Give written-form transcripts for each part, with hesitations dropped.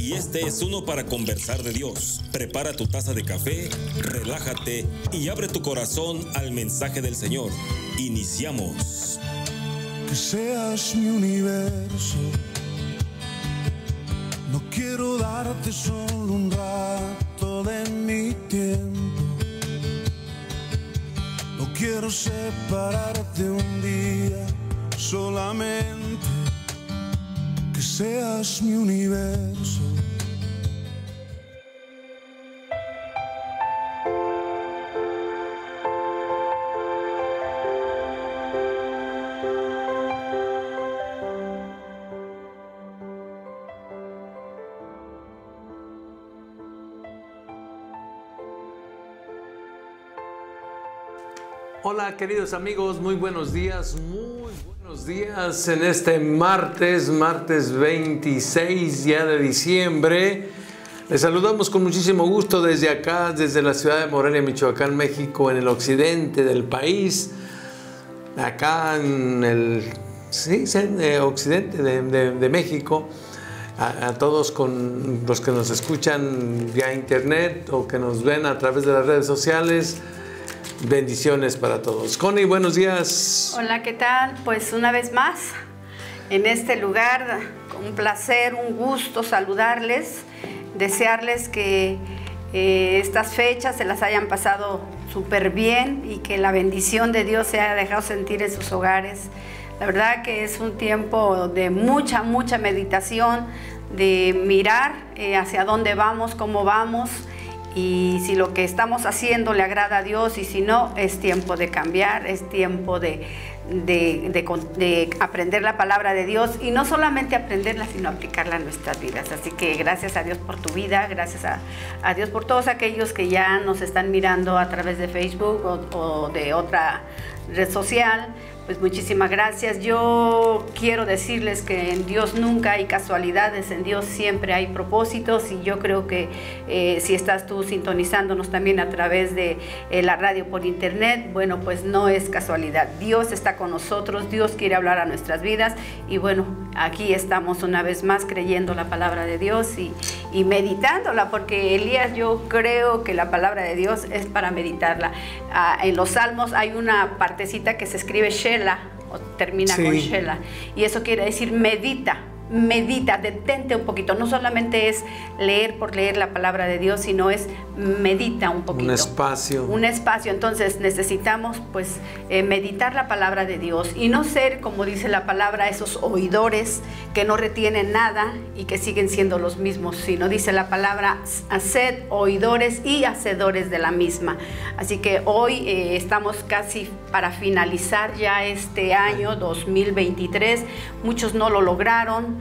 y este es uno para conversar de Dios. Prepara tu taza de café, relájate y abre tu corazón al mensaje del Señor. Iniciamos. Que seas mi universo. No quiero darte solo un rato de mi tiempo. No quiero separarte un día solamente. Que seas mi universo. Hola queridos amigos, muy buenos días en este martes 26 ya de diciembre. Les saludamos con muchísimo gusto desde acá, desde la ciudad de Morelia, Michoacán, México, en el occidente del país, acá en el occidente de México. A todos con los que nos escuchan vía internet o que nos ven a través de las redes sociales. Bendiciones para todos. Connie, buenos días. Hola, ¿qué tal? Pues una vez más, en este lugar, un placer, un gusto saludarles, desearles que estas fechas se las hayan pasado súper bien y que la bendición de Dios se haya dejado sentir en sus hogares. La verdad que es un tiempo de mucha meditación, de mirar hacia dónde vamos, cómo vamos, y si lo que estamos haciendo le agrada a Dios, y si no, es tiempo de cambiar, es tiempo de aprender la palabra de Dios, y no solamente aprenderla, sino aplicarla a nuestras vidas. Así que gracias a Dios por tu vida, gracias a Dios por todos aquellos que ya nos están mirando a través de Facebook o de otra red social. Pues muchísimas gracias. Yo quiero decirles que en Dios nunca hay casualidades, en Dios siempre hay propósitos, y yo creo que si estás tú sintonizándonos también a través de la radio por internet, bueno, pues no es casualidad. Dios está con nosotros, Dios quiere hablar a nuestras vidas, y bueno, aquí estamos una vez más creyendo la palabra de Dios y meditándola, porque Elías, yo creo que la palabra de Dios es para meditarla. En los Salmos hay una partecita que se escribe Shela, o termina con Shela, y eso quiere decir medita, detente un poquito. No solamente es leer por leer la palabra de Dios, sino es medita un poquito. Un espacio. Entonces necesitamos pues meditar la palabra de Dios y no ser, como dice la palabra, esos oidores que no retienen nada y que siguen siendo los mismos, sino dice la palabra, haced oidores y hacedores de la misma. Así que hoy estamos casi para finalizar ya este año 2023. Muchos no lo lograron,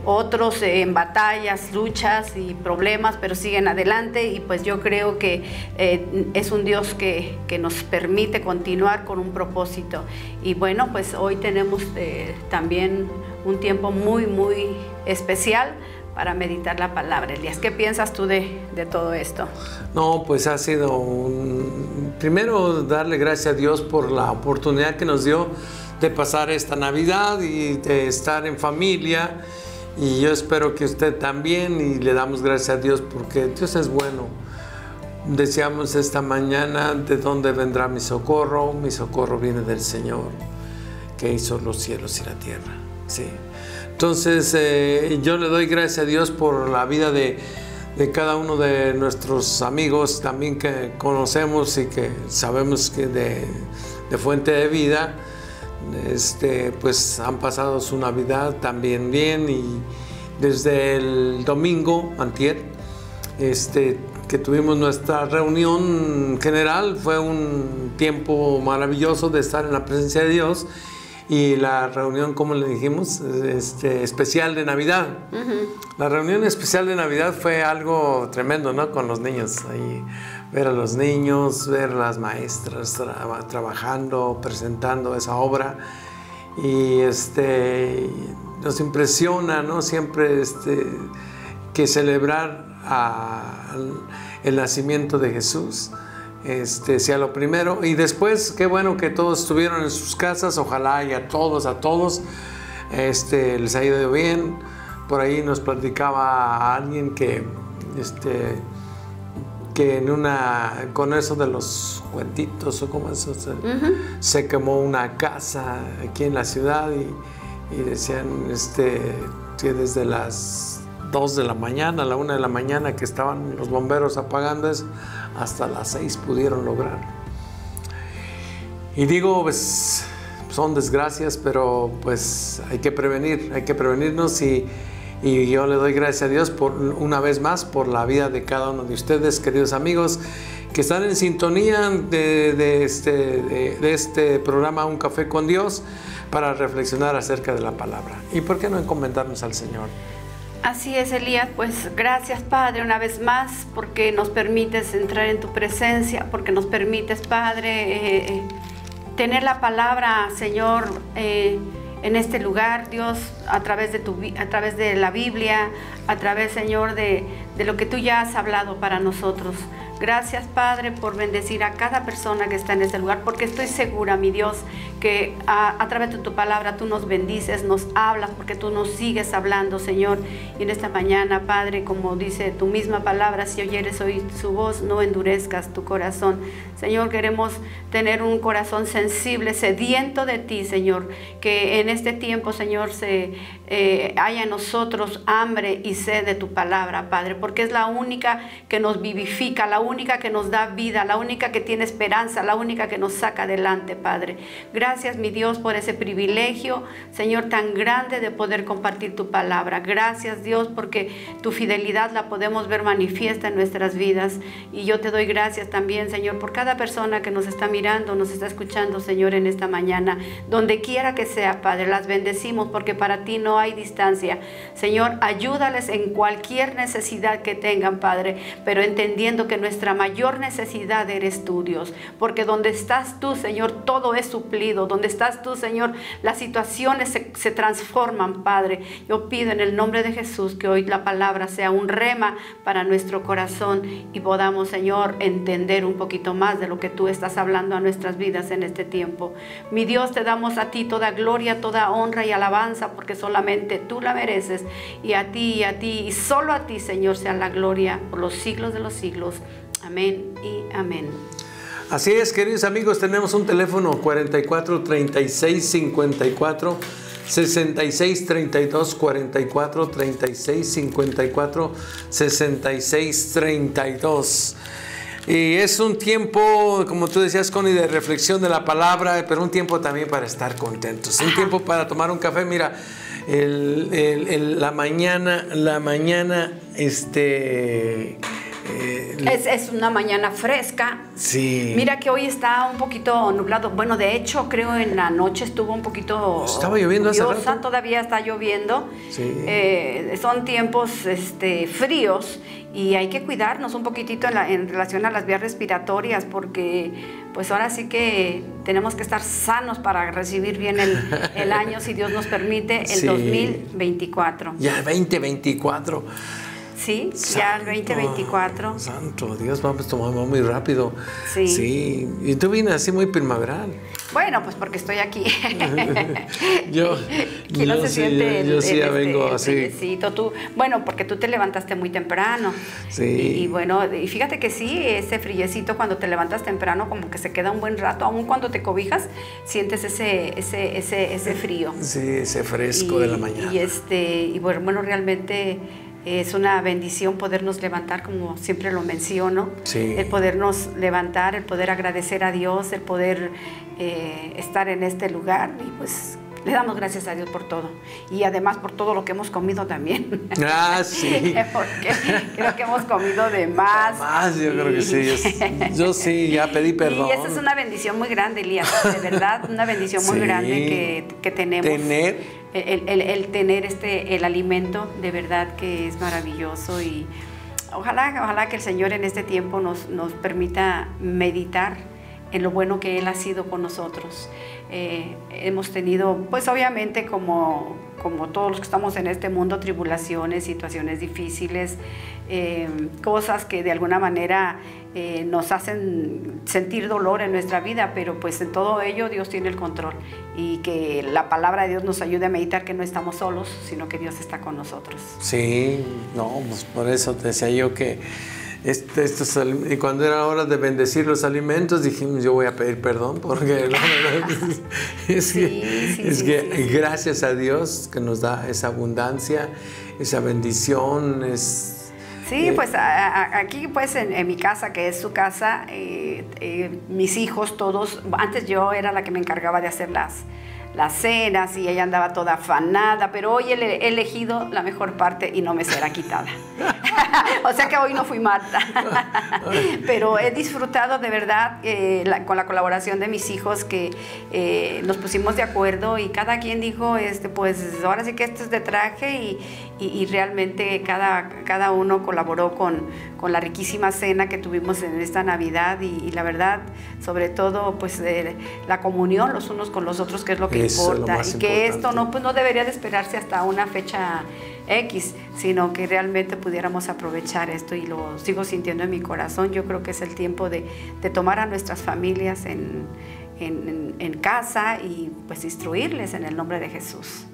otros en batallas, luchas y problemas, pero siguen adelante, y pues yo creo que es un Dios que nos permite continuar con un propósito. Y bueno, pues hoy tenemos también un tiempo muy especial para meditar la palabra. Elías, ¿qué piensas tú de todo esto? No, pues ha sido primero darle gracias a Dios por la oportunidad que nos dio de pasar esta Navidad y de estar en familia, y yo espero que usted también, y le damos gracias a Dios porque Dios es bueno. Decíamos esta mañana, ¿de dónde vendrá mi socorro? Mi socorro viene del Señor, que hizo los cielos y la tierra. Sí. Entonces yo le doy gracias a Dios por la vida de cada uno de nuestros amigos también que conocemos y que sabemos que de Fuente de Vida, pues han pasado su Navidad también bien, y desde el domingo, antier, que tuvimos nuestra reunión general, fue un tiempo maravilloso de estar en la presencia de Dios, y la reunión, como le dijimos, especial de Navidad. La reunión especial de Navidad fue algo tremendo, ¿no? Con los niños ahí, ver a los niños, ver a las maestras trabajando, presentando esa obra, y nos impresiona, ¿no? Siempre que celebrar el nacimiento de Jesús sea lo primero, y después qué bueno que todos estuvieron en sus casas. Ojalá y a todos les ha ido bien. por ahí nos platicaba a alguien que con eso de los cuentitos o como eso, se quemó una casa aquí en la ciudad y decían que desde las 2 de la mañana, a la 1 de la mañana que estaban los bomberos apagando eso, hasta las 6 pudieron lograr. Y digo, pues son desgracias, pero pues hay que prevenirnos y yo le doy gracias a Dios una vez más por la vida de cada uno de ustedes, queridos amigos, que están en sintonía de este programa Un Café con Dios para reflexionar acerca de la palabra. ¿Y por qué no encomendarnos al Señor? Así es, Elías, pues gracias, Padre, una vez más, porque nos permites entrar en tu presencia, porque nos permites, Padre, tener la palabra, Señor, en este lugar, Dios, a través de la Biblia, a través, Señor, de lo que tú ya has hablado para nosotros. Gracias, Padre, por bendecir a cada persona que está en este lugar, porque estoy segura, mi Dios, que a través de tu palabra tú nos bendices, nos hablas, porque tú nos sigues hablando, Señor. Y en esta mañana, Padre, como dice tu misma palabra, si oyeres oír su voz, no endurezcas tu corazón. Señor, queremos tener un corazón sensible, sediento de ti, Señor, que en este tiempo, Señor, haya en nosotros hambre y sed de tu palabra, Padre, porque es la única que nos vivifica, la única que nos da vida, la única que tiene esperanza, la única que nos saca adelante, Padre. Gracias, mi Dios, por ese privilegio, Señor, tan grande de poder compartir tu palabra. Gracias, Dios, porque tu fidelidad la podemos ver manifiesta en nuestras vidas. Y yo te doy gracias también, Señor, por cada persona que nos está mirando, nos está escuchando, Señor, en esta mañana. Donde quiera que sea, Padre, las bendecimos porque para ti no hay distancia. Señor, ayúdales en cualquier necesidad que tengan, Padre, pero entendiendo que nuestra mayor necesidad eres tú, Dios, porque donde estás tú, Señor, todo es suplido. Donde estás tú, Señor, las situaciones se transforman, Padre. Yo pido en el nombre de Jesús que hoy la palabra sea un rema para nuestro corazón y podamos, Señor, entender un poquito más de lo que tú estás hablando a nuestras vidas en este tiempo. Mi Dios, te damos a ti toda gloria, toda honra y alabanza, porque solamente tú la mereces, y a ti, y solo a ti, Señor, sea la gloria por los siglos de los siglos. Amén y amén. Así es, queridos amigos, tenemos un teléfono 44 36 54 66 32 44 36 54 66 32. Y es un tiempo, como tú decías, Connie, de reflexión de la palabra, pero un tiempo también para estar contentos. Un tiempo para tomar un café. Mira, la mañana, es una mañana fresca. Sí. Mira que hoy está un poquito nublado. Bueno, de hecho, creo en la noche estuvo un poquito... Estaba lloviendo hace rato. Todavía está lloviendo. Sí. Son tiempos fríos y hay que cuidarnos un poquitito en relación a las vías respiratorias, porque pues ahora sí que tenemos que estar sanos para recibir bien el año, si Dios nos permite, el sí. 2024. Ya, 2024. Sí, ya el 2024. Santo Dios, vamos tomando muy rápido. Sí. Sí. Y tú vienes así muy primaveral. Bueno, pues porque estoy aquí. yo sí ya vengo así. Bueno, porque tú te levantaste muy temprano. Sí. Y bueno, y fíjate que sí, ese friecito cuando te levantas temprano como que se queda un buen rato, aún cuando te cobijas, sientes ese frío. Sí, ese fresco de la mañana. Y bueno, realmente es una bendición podernos levantar, como siempre lo menciono, sí. El podernos levantar, el poder agradecer a Dios, el poder estar en este lugar, y pues le damos gracias a Dios por todo, y además por todo lo que hemos comido también. Ah, sí. Porque creo que hemos comido de más. Más, yo creo que sí. Yo sí, ya pedí perdón. Y esa es una bendición muy grande, Elías, de verdad, una bendición muy grande que tenemos. El tener el alimento, de verdad que es maravilloso, y ojalá que el Señor en este tiempo nos permita meditar en lo bueno que Él ha sido con nosotros, hemos tenido, pues obviamente como todos los que estamos en este mundo, tribulaciones, situaciones difíciles, cosas que de alguna manera nos hacen sentir dolor en nuestra vida, pero pues en todo ello Dios tiene el control, y que la palabra de Dios nos ayude a meditar que no estamos solos, sino que Dios está con nosotros. Sí, no, pues por eso te decía yo que y cuando era hora de bendecir los alimentos, dijimos, yo voy a pedir perdón, porque es que gracias a Dios que nos da esa abundancia, esa bendición. Sí, pues aquí pues en mi casa, que es su casa, mis hijos todos, antes yo era la que me encargaba de hacer las cenas y ella andaba toda afanada, pero hoy he elegido la mejor parte y no me será quitada. O sea que hoy no fui Marta. Pero he disfrutado de verdad con la colaboración de mis hijos, que nos pusimos de acuerdo y cada quien dijo, pues ahora sí que esto es de traje, y realmente cada uno colaboró con la riquísima cena que tuvimos en esta Navidad, y la verdad, sobre todo, pues la comunión los unos con los otros, que es lo que importa, y que esto no debería de esperarse hasta una fecha X, sino que realmente pudiéramos aprovechar esto, y lo sigo sintiendo en mi corazón. Yo creo que es el tiempo de tomar a nuestras familias en casa y pues instruirles en el nombre de Jesús.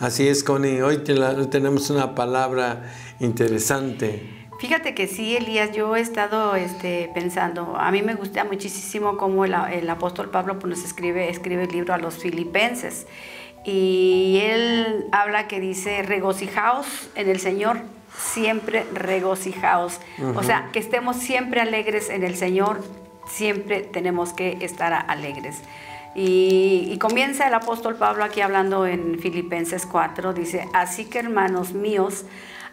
Así es, Connie, hoy tenemos una palabra interesante. Fíjate que sí, Elías, yo he estado pensando, a mí me gusta muchísimo cómo el apóstol Pablo pues, nos escribe el libro a los Filipenses, y él habla que dice, regocijaos en el Señor, siempre regocijaos. O sea, que estemos siempre alegres en el Señor, siempre tenemos que estar alegres. Y comienza el apóstol Pablo aquí hablando en Filipenses 4, dice, así que hermanos míos,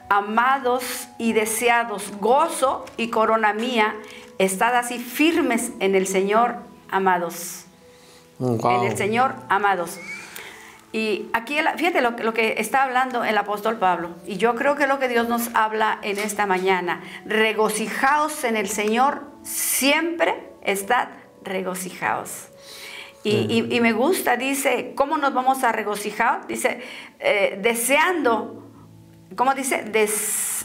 amados y deseados, gozo y corona mía, estad así firmes en el Señor, amados. Wow. En el Señor, amados. Y aquí, fíjate lo que está hablando el apóstol Pablo, y yo creo que es lo que Dios nos habla en esta mañana. Regocijaos en el Señor, siempre estad regocijaos. Y me gusta, dice, ¿cómo nos vamos a regocijar? Dice, deseando, ¿cómo dice?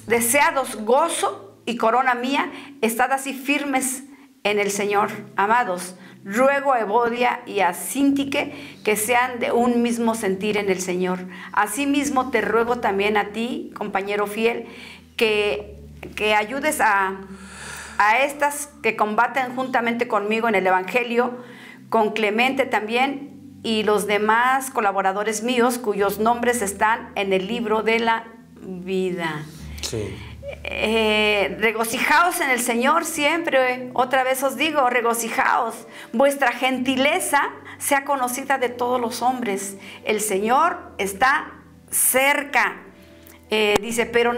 Deseados gozo y corona mía, estad así firmes en el Señor, amados. Ruego a Evodia y a Síntique que sean de un mismo sentir en el Señor. Asimismo te ruego también a ti, compañero fiel, que ayudes a estas que combaten juntamente conmigo en el Evangelio, con Clemente también y los demás colaboradores míos cuyos nombres están en el libro de la vida. Sí. Regocijaos en el Señor siempre. Otra vez os digo, regocijaos. Vuestra gentileza sea conocida de todos los hombres. El Señor está cerca. Dice, pero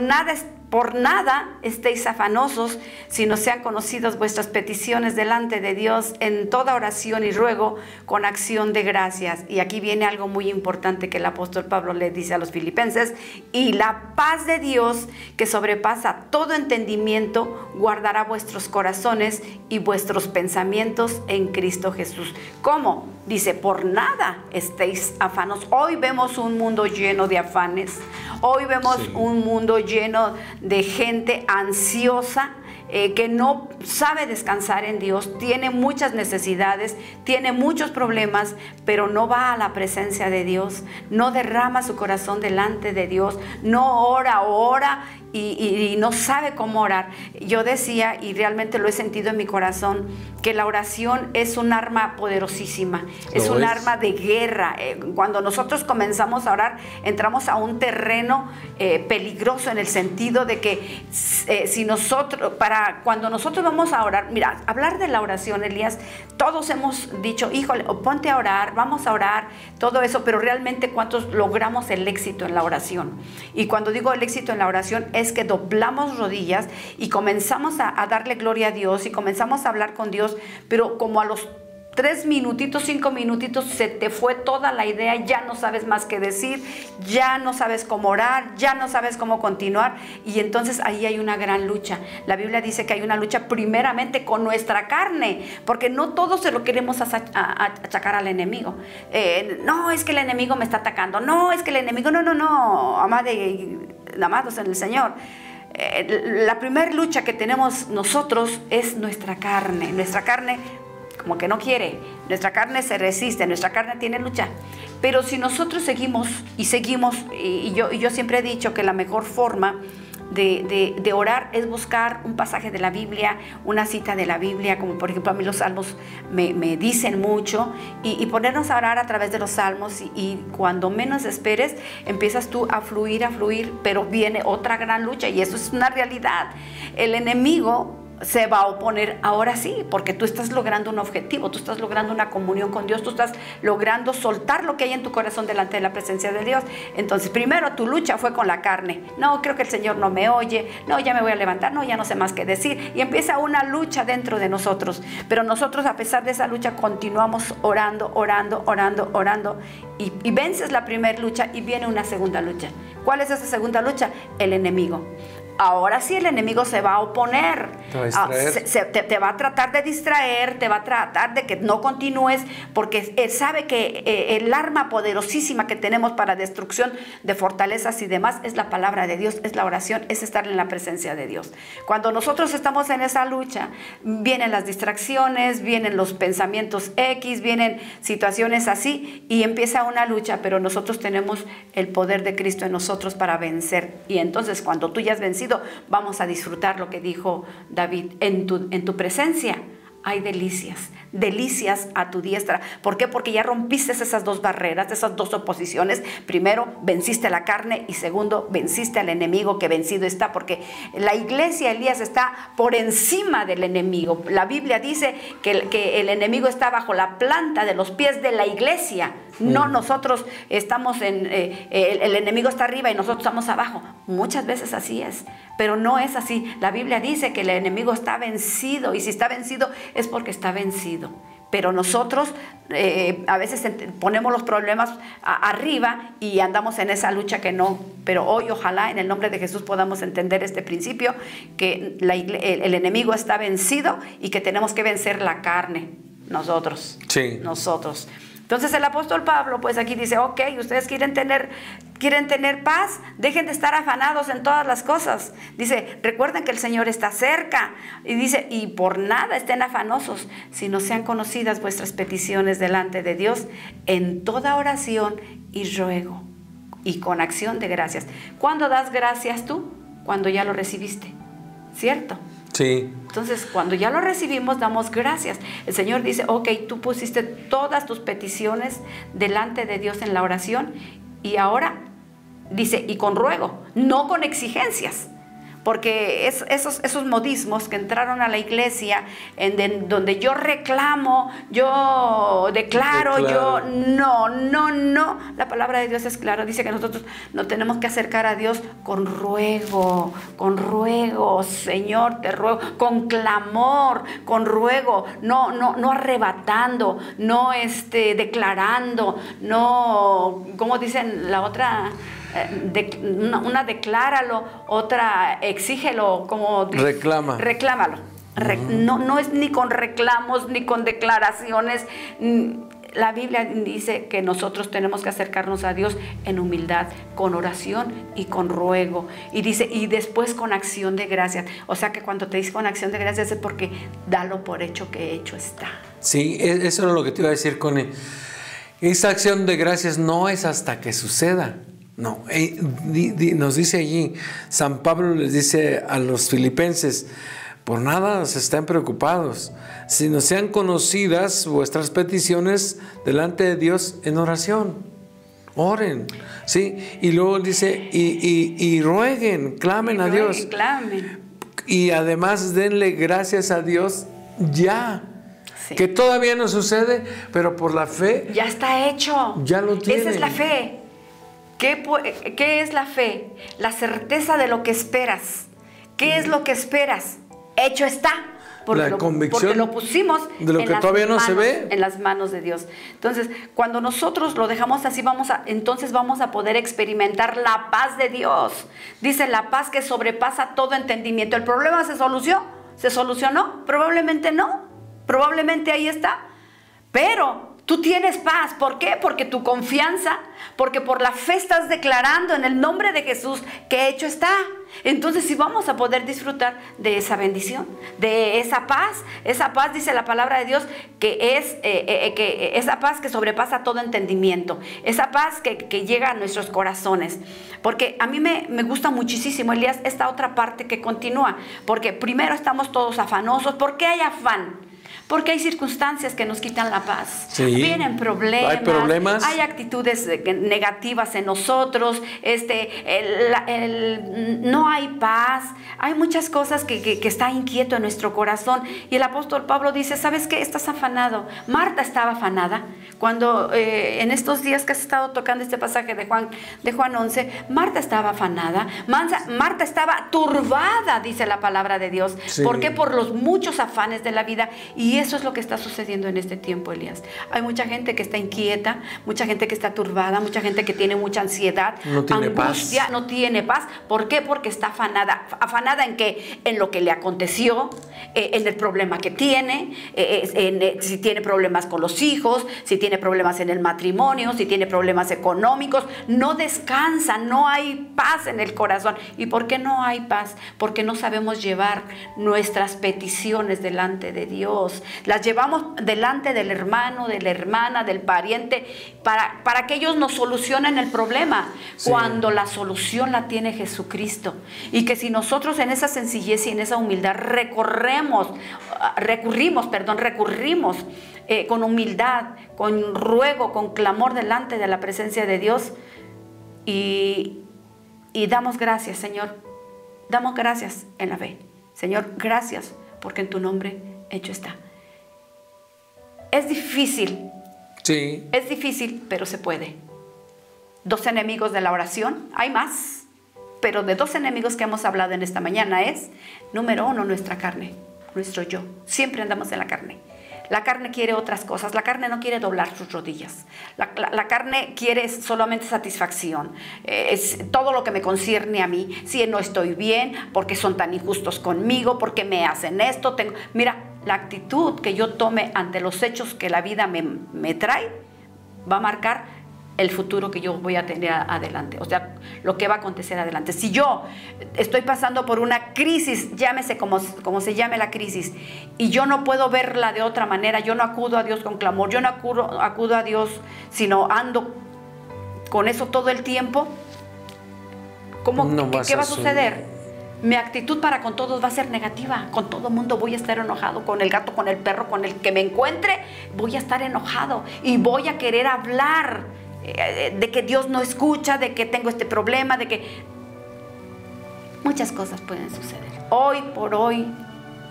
por nada estéis afanosos, sino sean conocidas vuestras peticiones delante de Dios en toda oración y ruego con acción de gracias. Y aquí viene algo muy importante que el apóstol Pablo le dice a los filipenses: y la paz de Dios, que sobrepasa todo entendimiento, guardará vuestros corazones y vuestros pensamientos en Cristo Jesús. ¿Cómo? Dice, por nada estéis afanos. Hoy vemos un mundo lleno de afanes. Hoy vemos un mundo lleno de gente ansiosa, que no sabe descansar en Dios, tiene muchas necesidades, tiene muchos problemas, pero no va a la presencia de Dios, no derrama su corazón delante de Dios, no ora y no sabe cómo orar. Yo decía, y realmente lo he sentido en mi corazón, que la oración es un arma poderosísima, es un arma de guerra. Cuando nosotros comenzamos a orar, entramos a un terreno peligroso, en el sentido de que cuando nosotros vamos a orar, mira, hablar de la oración, Elías, todos hemos dicho, híjole, ponte a orar, vamos a orar, todo eso, pero realmente ¿cuántos logramos el éxito en la oración? Y cuando digo el éxito en la oración, es que doblamos rodillas y comenzamos a darle gloria a Dios y comenzamos a hablar con Dios, pero como a los 3 minutitos, 5 minutitos, se te fue toda la idea, ya no sabes más qué decir, ya no sabes cómo orar, ya no sabes cómo continuar, y entonces ahí hay una gran lucha. La Biblia dice que hay una lucha primeramente con nuestra carne, porque no todo se lo queremos achacar al enemigo. No, es que el enemigo me está atacando, no, es que el enemigo, no, amados en el Señor. La primera lucha que tenemos nosotros es nuestra carne. Nuestra carne como que no quiere, nuestra carne se resiste, nuestra carne tiene lucha. Pero si nosotros seguimos, y yo siempre he dicho que la mejor forma de orar es buscar un pasaje de la Biblia, una cita de la Biblia, como por ejemplo a mí los salmos me dicen mucho, y ponernos a orar a través de los salmos, y cuando menos esperes empiezas tú a fluir, pero viene otra gran lucha, y eso es una realidad. El enemigo se va a oponer ahora sí, porque tú estás logrando un objetivo, tú estás logrando una comunión con Dios, tú estás logrando soltar lo que hay en tu corazón delante de la presencia de Dios. Entonces primero tu lucha fue con la carne, no, creo que el Señor no me oye, no, ya me voy a levantar, no, ya no sé más qué decir, y empieza una lucha dentro de nosotros, pero nosotros a pesar de esa lucha continuamos orando, y vences la primera lucha y viene una segunda lucha. ¿Cuál es esa segunda lucha? El enemigo. Ahora sí el enemigo se va a oponer, te va a tratar de distraer, te va a tratar de que no continúes, porque él sabe que el arma poderosísima que tenemos para destrucción de fortalezas y demás es la palabra de Dios, es la oración, es estar en la presencia de Dios. Cuando nosotros estamos en esa lucha, vienen las distracciones, vienen los pensamientos X, vienen situaciones así, y empieza una lucha, pero nosotros tenemos el poder de Cristo en nosotros para vencer. Y entonces cuando tú ya has vencido, vamos a disfrutar lo que dijo David: en tu presencia hay delicias a tu diestra. ¿Por qué? Porque ya rompiste esas dos barreras, esas dos oposiciones. Primero, venciste la carne, y segundo, venciste al enemigo, que vencido está, porque la iglesia, Elías, está por encima del enemigo. La Biblia dice que el enemigo está bajo la planta de los pies de la iglesia. No, nosotros estamos el enemigo está arriba y nosotros estamos abajo. Muchas veces así es, pero no es así. La Biblia dice que el enemigo está vencido, y si está vencido es porque está vencido. Pero nosotros a veces ponemos los problemas arriba y andamos en esa lucha que no. Pero hoy, ojalá en el nombre de Jesús podamos entender este principio, que el enemigo está vencido y que tenemos que vencer la carne. Nosotros. Entonces el apóstol Pablo pues aquí dice: ok, ustedes quieren tener paz, dejen de estar afanados en todas las cosas. Dice: recuerden que el Señor está cerca. Y dice: y por nada estén afanosos, sino sean conocidas vuestras peticiones delante de Dios en toda oración y ruego, y con acción de gracias. ¿Cuándo das gracias tú? Cuando ya lo recibiste, ¿cierto? Sí. Entonces, cuando ya lo recibimos, damos gracias. El Señor dice: ok, tú pusiste todas tus peticiones delante de Dios en la oración, y ahora dice: y con ruego, no con exigencias. Porque esos modismos que entraron a la iglesia, donde yo reclamo, yo declaro, yo no. La palabra de Dios es clara. Dice que nosotros nos tenemos que acercar a Dios con ruego, Señor, te ruego, con clamor, con ruego, no arrebatando, no declarando, no, como dicen la otra. Una decláralo, otra exígelo, como reclámalo. No es ni con reclamos ni con declaraciones. La Biblia dice que nosotros tenemos que acercarnos a Dios en humildad, con oración y con ruego. Y dice: y después con acción de gracias. O sea que cuando te dice con acción de gracias es porque dalo por hecho que hecho está. Sí, eso es lo que te iba a decir, Connie. Esa acción de gracias no es hasta que suceda. No, nos dice allí, San Pablo les dice a los filipenses: por nada se estén preocupados, sino sean conocidas vuestras peticiones delante de Dios en oración. Oren, ¿sí? Y luego dice, y rueguen, clamen a Dios. Clamen. Y además denle gracias a Dios ya. Sí. Que todavía no sucede, pero por la fe ya está hecho. Ya lo tienen. Esa es la fe. ¿Qué es la fe? La certeza de lo que esperas. ¿Qué es lo que esperas? Hecho está. La convicción porque lo pusimos de lo que todavía no se ve. En las manos de Dios. Entonces, cuando nosotros lo dejamos así, entonces vamos a poder experimentar la paz de Dios. Dice la paz que sobrepasa todo entendimiento. ¿El problema se solucionó? ¿Se solucionó? Probablemente no. Probablemente ahí está. Pero tú tienes paz. ¿Por qué? Porque tu confianza, porque por la fe estás declarando en el nombre de Jesús que hecho está. Entonces sí vamos a poder disfrutar de esa bendición, de esa paz. Esa paz, dice la palabra de Dios, que es esa paz que sobrepasa todo entendimiento. Esa paz que llega a nuestros corazones. Porque a mí me gusta muchísimo, Elías, esta otra parte que continúa. Porque primero estamos todos afanosos. ¿Por qué hay afán? Porque hay circunstancias que nos quitan la paz. Sí. Vienen problemas, hay hay actitudes negativas en nosotros, no hay paz, hay muchas cosas que está inquieto en nuestro corazón. Y el apóstol Pablo dice, ¿sabes qué? Estás afanado. Marta estaba afanada. Cuando en estos días que has estado tocando este pasaje de Juan 11, Marta estaba afanada. Marta estaba turbada, dice la palabra de Dios. Sí. ¿Por qué? Por los muchos afanes de la vida. Y eso es lo que está sucediendo en este tiempo, Elías. Hay mucha gente que está inquieta, mucha gente que está turbada, mucha gente que tiene mucha ansiedad, no tiene angustia, paz. No tiene paz. ¿Por qué? Porque está afanada. ¿Afanada en qué? En lo que le aconteció, en el problema que tiene, si tiene problemas con los hijos, si tiene problemas en el matrimonio, si tiene problemas económicos. No descansa, no hay paz en el corazón. ¿Y por qué no hay paz? Porque no sabemos llevar nuestras peticiones delante de Dios. Las llevamos delante del hermano, de la hermana, del pariente, para que ellos nos solucionen el problema. Sí. Cuando la solución la tiene Jesucristo. Y que si nosotros en esa sencillez y en esa humildad recurrimos con humildad, con ruego, con clamor delante de la presencia de Dios y damos gracias, Señor. Damos gracias en la fe. Señor, gracias porque en tu nombre hecho está. Es difícil. Sí. Es difícil, pero se puede. 2 enemigos de la oración, hay más, pero de 2 enemigos que hemos hablado en esta mañana es, número 1, nuestra carne, nuestro yo. Siempre andamos en la carne. La carne quiere otras cosas. La carne no quiere doblar sus rodillas. La carne quiere solamente satisfacción. Es todo lo que me concierne a mí. Si no estoy bien, porque son tan injustos conmigo, porque me hacen esto. Mira, la actitud que yo tome ante los hechos que la vida me trae va a marcar el futuro que yo voy a tener adelante, o sea, lo que va a acontecer adelante. Si yo estoy pasando por una crisis, llámese como se llame la crisis, y yo no puedo verla de otra manera, yo no acudo a Dios con clamor, yo no acudo a Dios, sino ando con eso todo el tiempo, ¿qué va a suceder? Mi actitud para con todos va a ser negativa. Con todo el mundo voy a estar enojado. Con el gato, con el perro, con el que me encuentre, voy a estar enojado. Y voy a querer hablar de que Dios no escucha, de que tengo este problema, de que muchas cosas pueden suceder. Hoy por hoy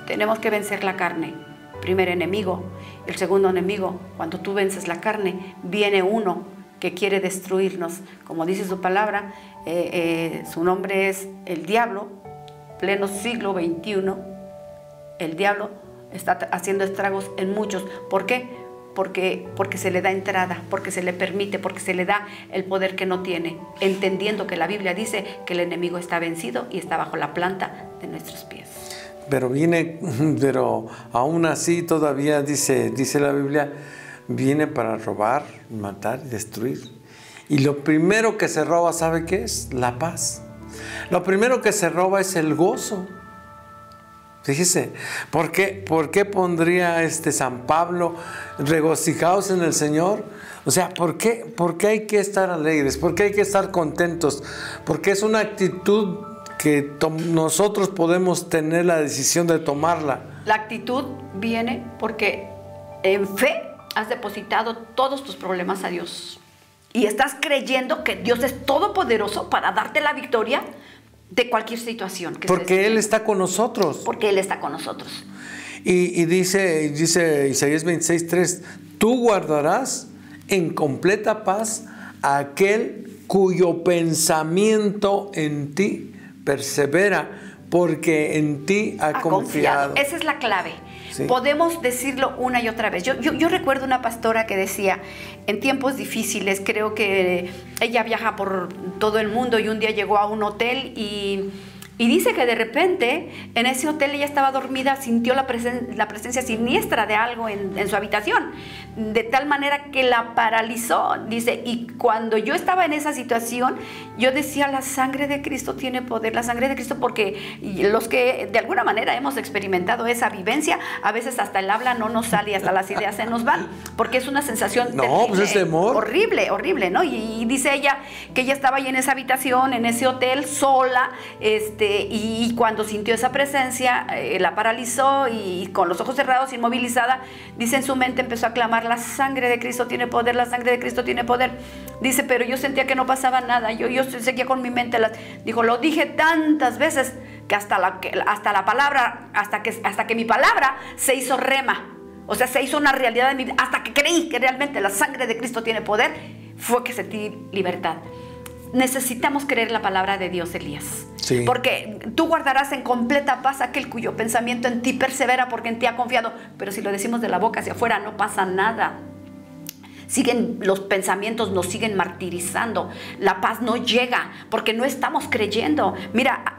tenemos que vencer la carne. Primer enemigo. El segundo enemigo, cuando tú vences la carne, viene uno que quiere destruirnos. Como dice su palabra, su nombre es el diablo. Pleno siglo XXI, el diablo está haciendo estragos en muchos. ¿Por qué? Porque se le da entrada, porque se le permite, porque se le da el poder que no tiene, entendiendo que la Biblia dice que el enemigo está vencido y está bajo la planta de nuestros pies. Pero aún así todavía dice la Biblia, viene para robar, matar y destruir. Y lo primero que se roba, ¿sabe qué es? La paz. Lo primero que se roba es el gozo. Fíjese, ¿por qué pondría San Pablo regocijaos en el Señor? O sea, ¿por qué hay que estar alegres? ¿Por qué hay que estar contentos? Porque es una actitud que nosotros podemos tener la decisión de tomarla. La actitud viene porque en fe has depositado todos tus problemas a Dios. Y estás creyendo que Dios es todopoderoso para darte la victoria de cualquier situación. Porque Él está con nosotros. Porque Él está con nosotros. Y dice Isaías 26:3, tú guardarás en completa paz a aquel cuyo pensamiento en ti persevera, porque en ti ha confiado. Esa es la clave. Sí. Podemos decirlo una y otra vez. Yo recuerdo una pastora que decía, en tiempos difíciles, creo que ella viaja por todo el mundo y un día llegó a un hotel y dice que de repente en ese hotel ella estaba dormida, sintió la presencia siniestra de algo en su habitación, de tal manera que la paralizó. Dice, y cuando yo estaba en esa situación, yo decía, la sangre de Cristo tiene poder, la sangre de Cristo, porque los que de alguna manera hemos experimentado esa vivencia, a veces hasta el habla no nos sale y hasta las ideas se nos van, porque es una sensación terrible, pues es temor. horrible, ¿no? Y dice ella que ella estaba ahí en esa habitación, en ese hotel, sola, y cuando sintió esa presencia, la paralizó y con los ojos cerrados, inmovilizada, dice, en su mente empezó a clamar, la sangre de Cristo tiene poder, la sangre de Cristo tiene poder. Dice, pero yo sentía que no pasaba nada, yo seguía con mi mente, dijo, lo dije tantas veces que hasta la palabra, hasta que mi palabra se hizo rema, o sea, se hizo una realidad en mi vida, hasta que creí que realmente la sangre de Cristo tiene poder, fue que sentí libertad. Necesitamos creer la palabra de Dios, Elías. Sí. Porque tú guardarás en completa paz aquel cuyo pensamiento en ti persevera, porque en ti ha confiado. Pero si lo decimos de la boca hacia afuera, no pasa nada. Los pensamientos nos siguen martirizando. La paz no llega porque no estamos creyendo. Mira,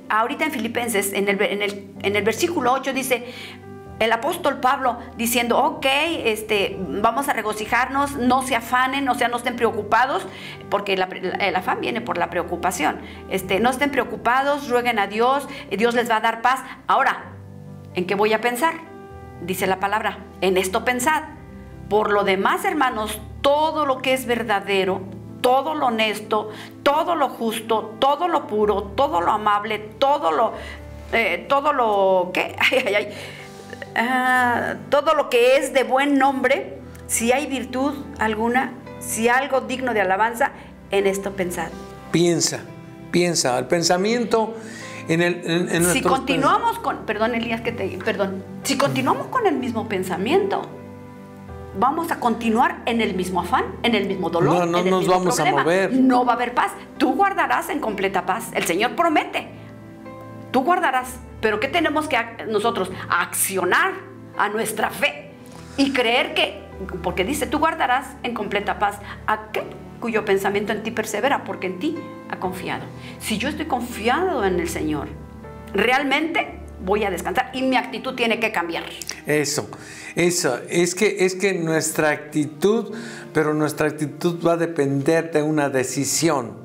ahorita en Filipenses, en el versículo 8 dice, el apóstol Pablo diciendo, ok, vamos a regocijarnos, no se afanen, o sea, no estén preocupados, porque el afán viene por la preocupación. No estén preocupados, rueguen a Dios, Dios les va a dar paz. Ahora, ¿en qué voy a pensar? Dice la palabra, en esto pensad. Por lo demás, hermanos, todo lo que es verdadero, todo lo honesto, todo lo justo, todo lo puro, todo lo amable, todo lo todo lo que es de buen nombre, si hay virtud alguna, si algo digno de alabanza, en esto pensad. Piensa, el pensamiento si continuamos con, perdón Elías, si continuamos con el mismo pensamiento, vamos a continuar en el mismo afán, en el mismo dolor, no nos vamos problema. A mover. No va a haber paz. Tú guardarás en completa paz. El Señor promete. Tú guardarás. Pero ¿qué tenemos que nosotros? Accionar a nuestra fe y creer que, porque dice, tú guardarás en completa paz aquel cuyo pensamiento en ti persevera, porque en ti ha confiado. Si yo estoy confiado en el Señor, realmente voy a descansar y mi actitud tiene que cambiar. Eso, es que nuestra actitud, pero nuestra actitud va a depender de una decisión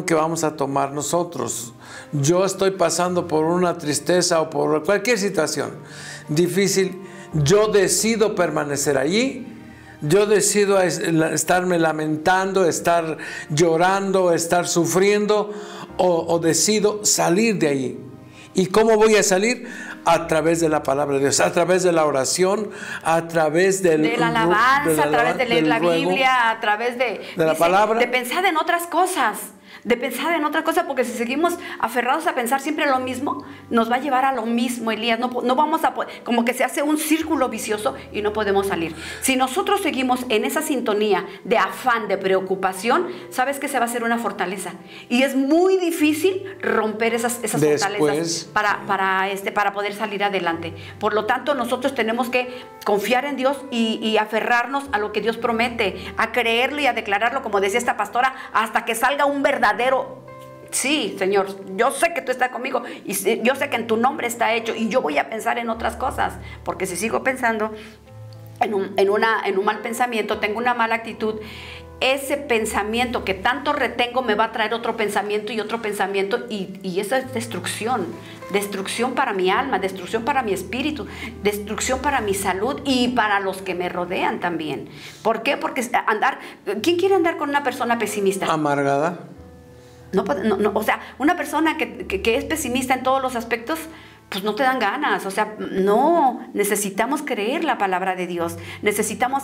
que vamos a tomar nosotros. Yo estoy pasando por una tristeza o por cualquier situación difícil, yo decido permanecer allí, yo decido estarme lamentando, estar llorando, estar sufriendo, o decido salir de allí. ¿Y cómo voy a salir? A través de la palabra de Dios, a través de la oración, a través de la alabanza, a través de leer la Biblia, a través de la palabra, de pensar en otras cosas. Porque si seguimos aferrados a pensar siempre lo mismo, nos va a llevar a lo mismo, Elías. No vamos a poder, como que se hace un círculo vicioso y no podemos salir. Si nosotros seguimos en esa sintonía de afán, de preocupación, sabes que se va a hacer una fortaleza. Y es muy difícil romper esas fortalezas para poder salir adelante. Por lo tanto, nosotros tenemos que confiar en Dios y aferrarnos a lo que Dios promete, a creerlo y a declararlo, como decía esta pastora, hasta que salga un verdadero. Sí, Señor, yo sé que tú estás conmigo y yo sé que en tu nombre está hecho, y yo voy a pensar en otras cosas, porque si sigo pensando en un mal pensamiento, tengo una mala actitud, ese pensamiento que tanto retengo me va a traer otro pensamiento y eso es destrucción para mi alma, destrucción para mi espíritu, destrucción para mi salud y para los que me rodean también. ¿Por qué? Porque ¿quién quiere andar con una persona pesimista? Amargada. No, o sea, una persona que es pesimista en todos los aspectos, pues no te dan ganas. O sea, no, necesitamos creer la palabra de Dios. Necesitamos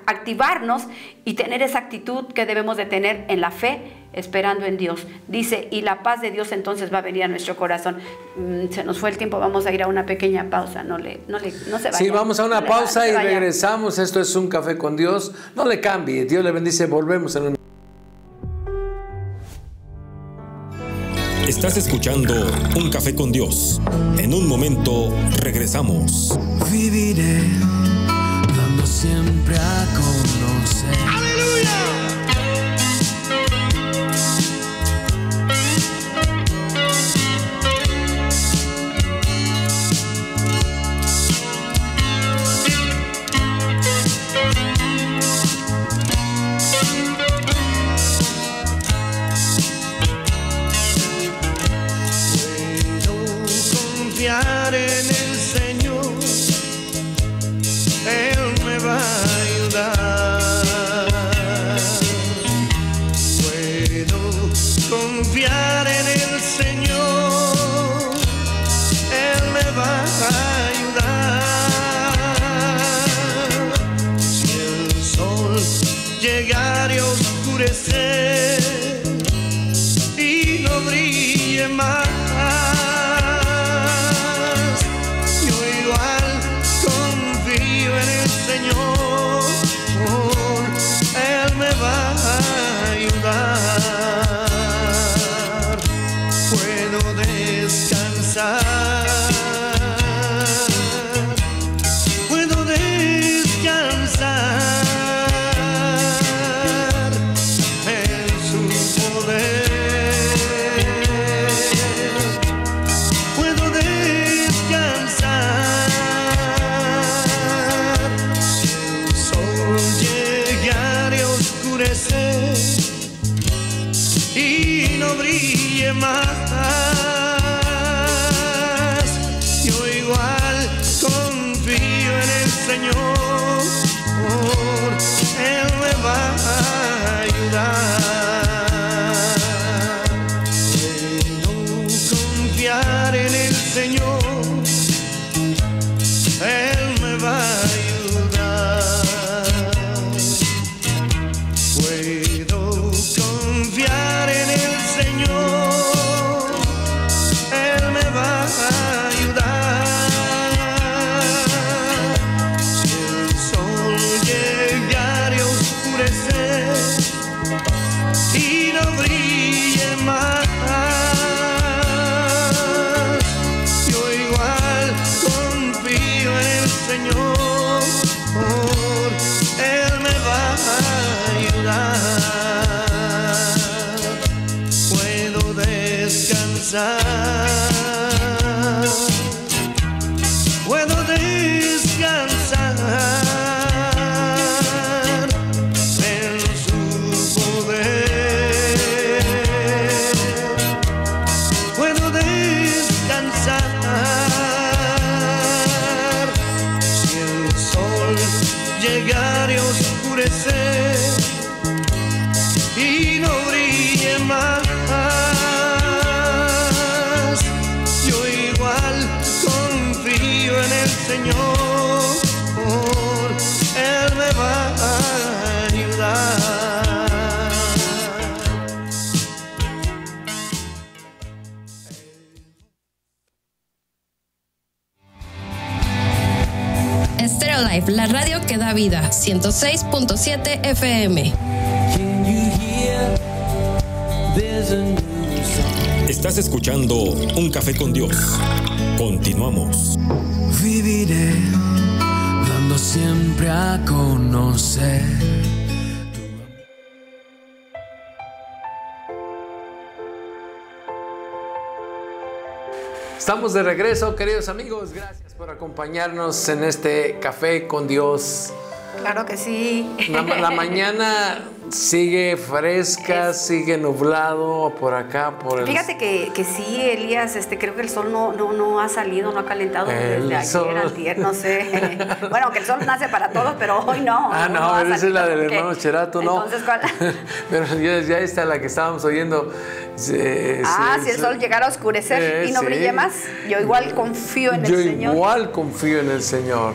activarnos y tener esa actitud que debemos de tener en la fe, esperando en Dios. Dice, y la paz de Dios entonces va a venir a nuestro corazón. Se nos fue el tiempo, vamos a ir a una pequeña pausa. No se vaya. Sí, vamos a una pausa y regresamos. Esto es Un Café con Dios. No le cambie. Dios le bendice. Volvemos en un Estás escuchando Un Café con Dios. En un momento regresamos. Viviré dando siempre a conocer. ¡Aleluya! En el Señor, Él me va a ayudar. Puedo confiar en el Señor, Él me va a ayudar. Si el sol llegara a oscurecer y no brille más, Él me va a ayudar. Puedo descansar, puedo descansar en su poder. Puedo descansar. Y no brille más, yo igual confío en el Señor, Él me va a ayudar. Puedo confiar en el Señor, Él me va a ayudar. Puedo descansar en su poder. Puedo descansar si el sol llegara a oscurecer y no brille más. Señor, Él me va a ayudar. Stereo Life, la radio que da vida, 106.7 FM. Estás escuchando Un Café con Dios. Continuamos. Viviré dando siempre a conocer. Estamos de regreso, queridos amigos. Gracias por acompañarnos en este Café con Dios. Claro que sí. La mañana sigue fresca, sigue nublado por acá. Fíjate que sí, Elías, creo que el sol no ha salido, no ha calentado desde ayer, antier, no sé. Bueno, que el sol nace para todos, pero hoy no. No, esa es la del hermano Cherato, no. Entonces, ¿cuál? Pero ya está la que estábamos oyendo. Si el sol llegara a oscurecer y no brille más, yo igual confío en el Señor. Yo igual confío en el Señor.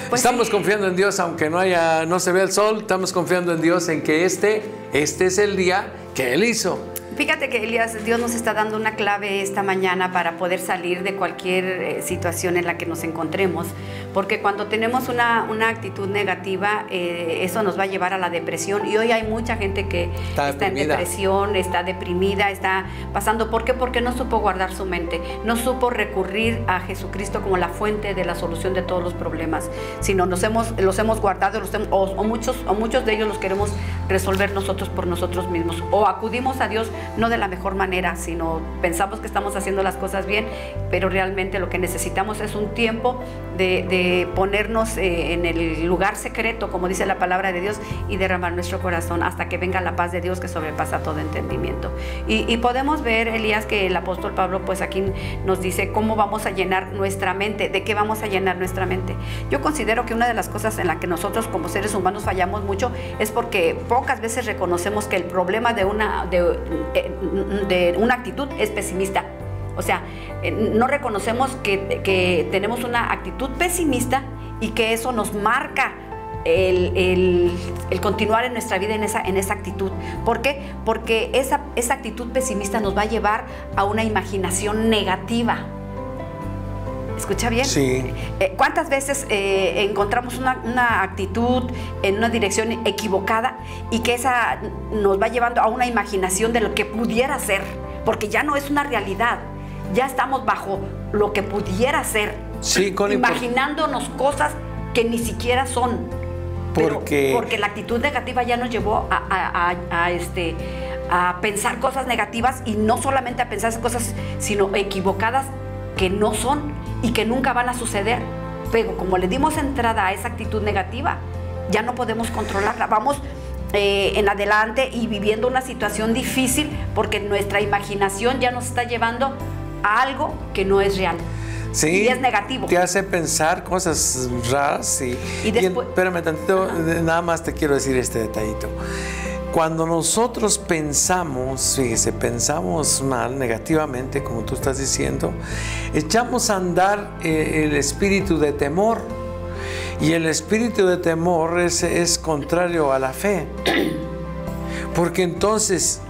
Pues estamos confiando en Dios, aunque no se vea el sol, estamos confiando en Dios en que este es el día que Él hizo. Fíjate que, Elías, Dios nos está dando una clave esta mañana para poder salir de cualquier situación en la que nos encontremos, porque cuando tenemos una actitud negativa, eso nos va a llevar a la depresión, y hoy hay mucha gente que está en depresión, está deprimida, está pasando. ¿Por qué? Porque no supo guardar su mente, no supo recurrir a Jesucristo como la fuente de la solución de todos los problemas, sino los hemos guardado, o muchos de ellos los queremos resolver nosotros por nosotros mismos, o acudimos a Dios no de la mejor manera, sino pensamos que estamos haciendo las cosas bien, pero realmente lo que necesitamos es un tiempo de ponernos en el lugar secreto, como dice la palabra de Dios, y derramar nuestro corazón hasta que venga la paz de Dios que sobrepasa todo entendimiento. Y podemos ver, Elías, que el apóstol Pablo pues aquí nos dice cómo vamos a llenar nuestra mente, de qué vamos a llenar nuestra mente. Yo considero que una de las cosas en la que nosotros como seres humanos fallamos mucho es porque pocas veces reconocemos que el problema de una actitud es pesimista. O sea, no reconocemos que tenemos una actitud pesimista y que eso nos marca el continuar en nuestra vida en esa actitud. ¿Por qué? Porque esa actitud pesimista nos va a llevar a una imaginación negativa. ¿Escucha bien? Sí. ¿Cuántas veces encontramos una actitud en una dirección equivocada y que esa nos va llevando a una imaginación de lo que pudiera ser? Porque ya no es una realidad, ya estamos bajo lo que pudiera ser, sí, imaginándonos cosas que ni siquiera son. Porque la actitud negativa ya nos llevó a pensar cosas negativas, y no solamente a pensar esas cosas, sino equivocadas, que no son y que nunca van a suceder. Pero como le dimos entrada a esa actitud negativa, ya no podemos controlarla. Vamos en adelante y viviendo una situación difícil porque nuestra imaginación ya nos está llevando a algo que no es real. Sí, y es negativo. Te hace pensar cosas raras. Y después, espérame tantito, nada más te quiero decir este detallito. Cuando nosotros pensamos, fíjese, pensamos mal, negativamente, como tú estás diciendo, echamos a andar el espíritu de temor. Y el espíritu de temor es contrario a la fe. Porque entonces,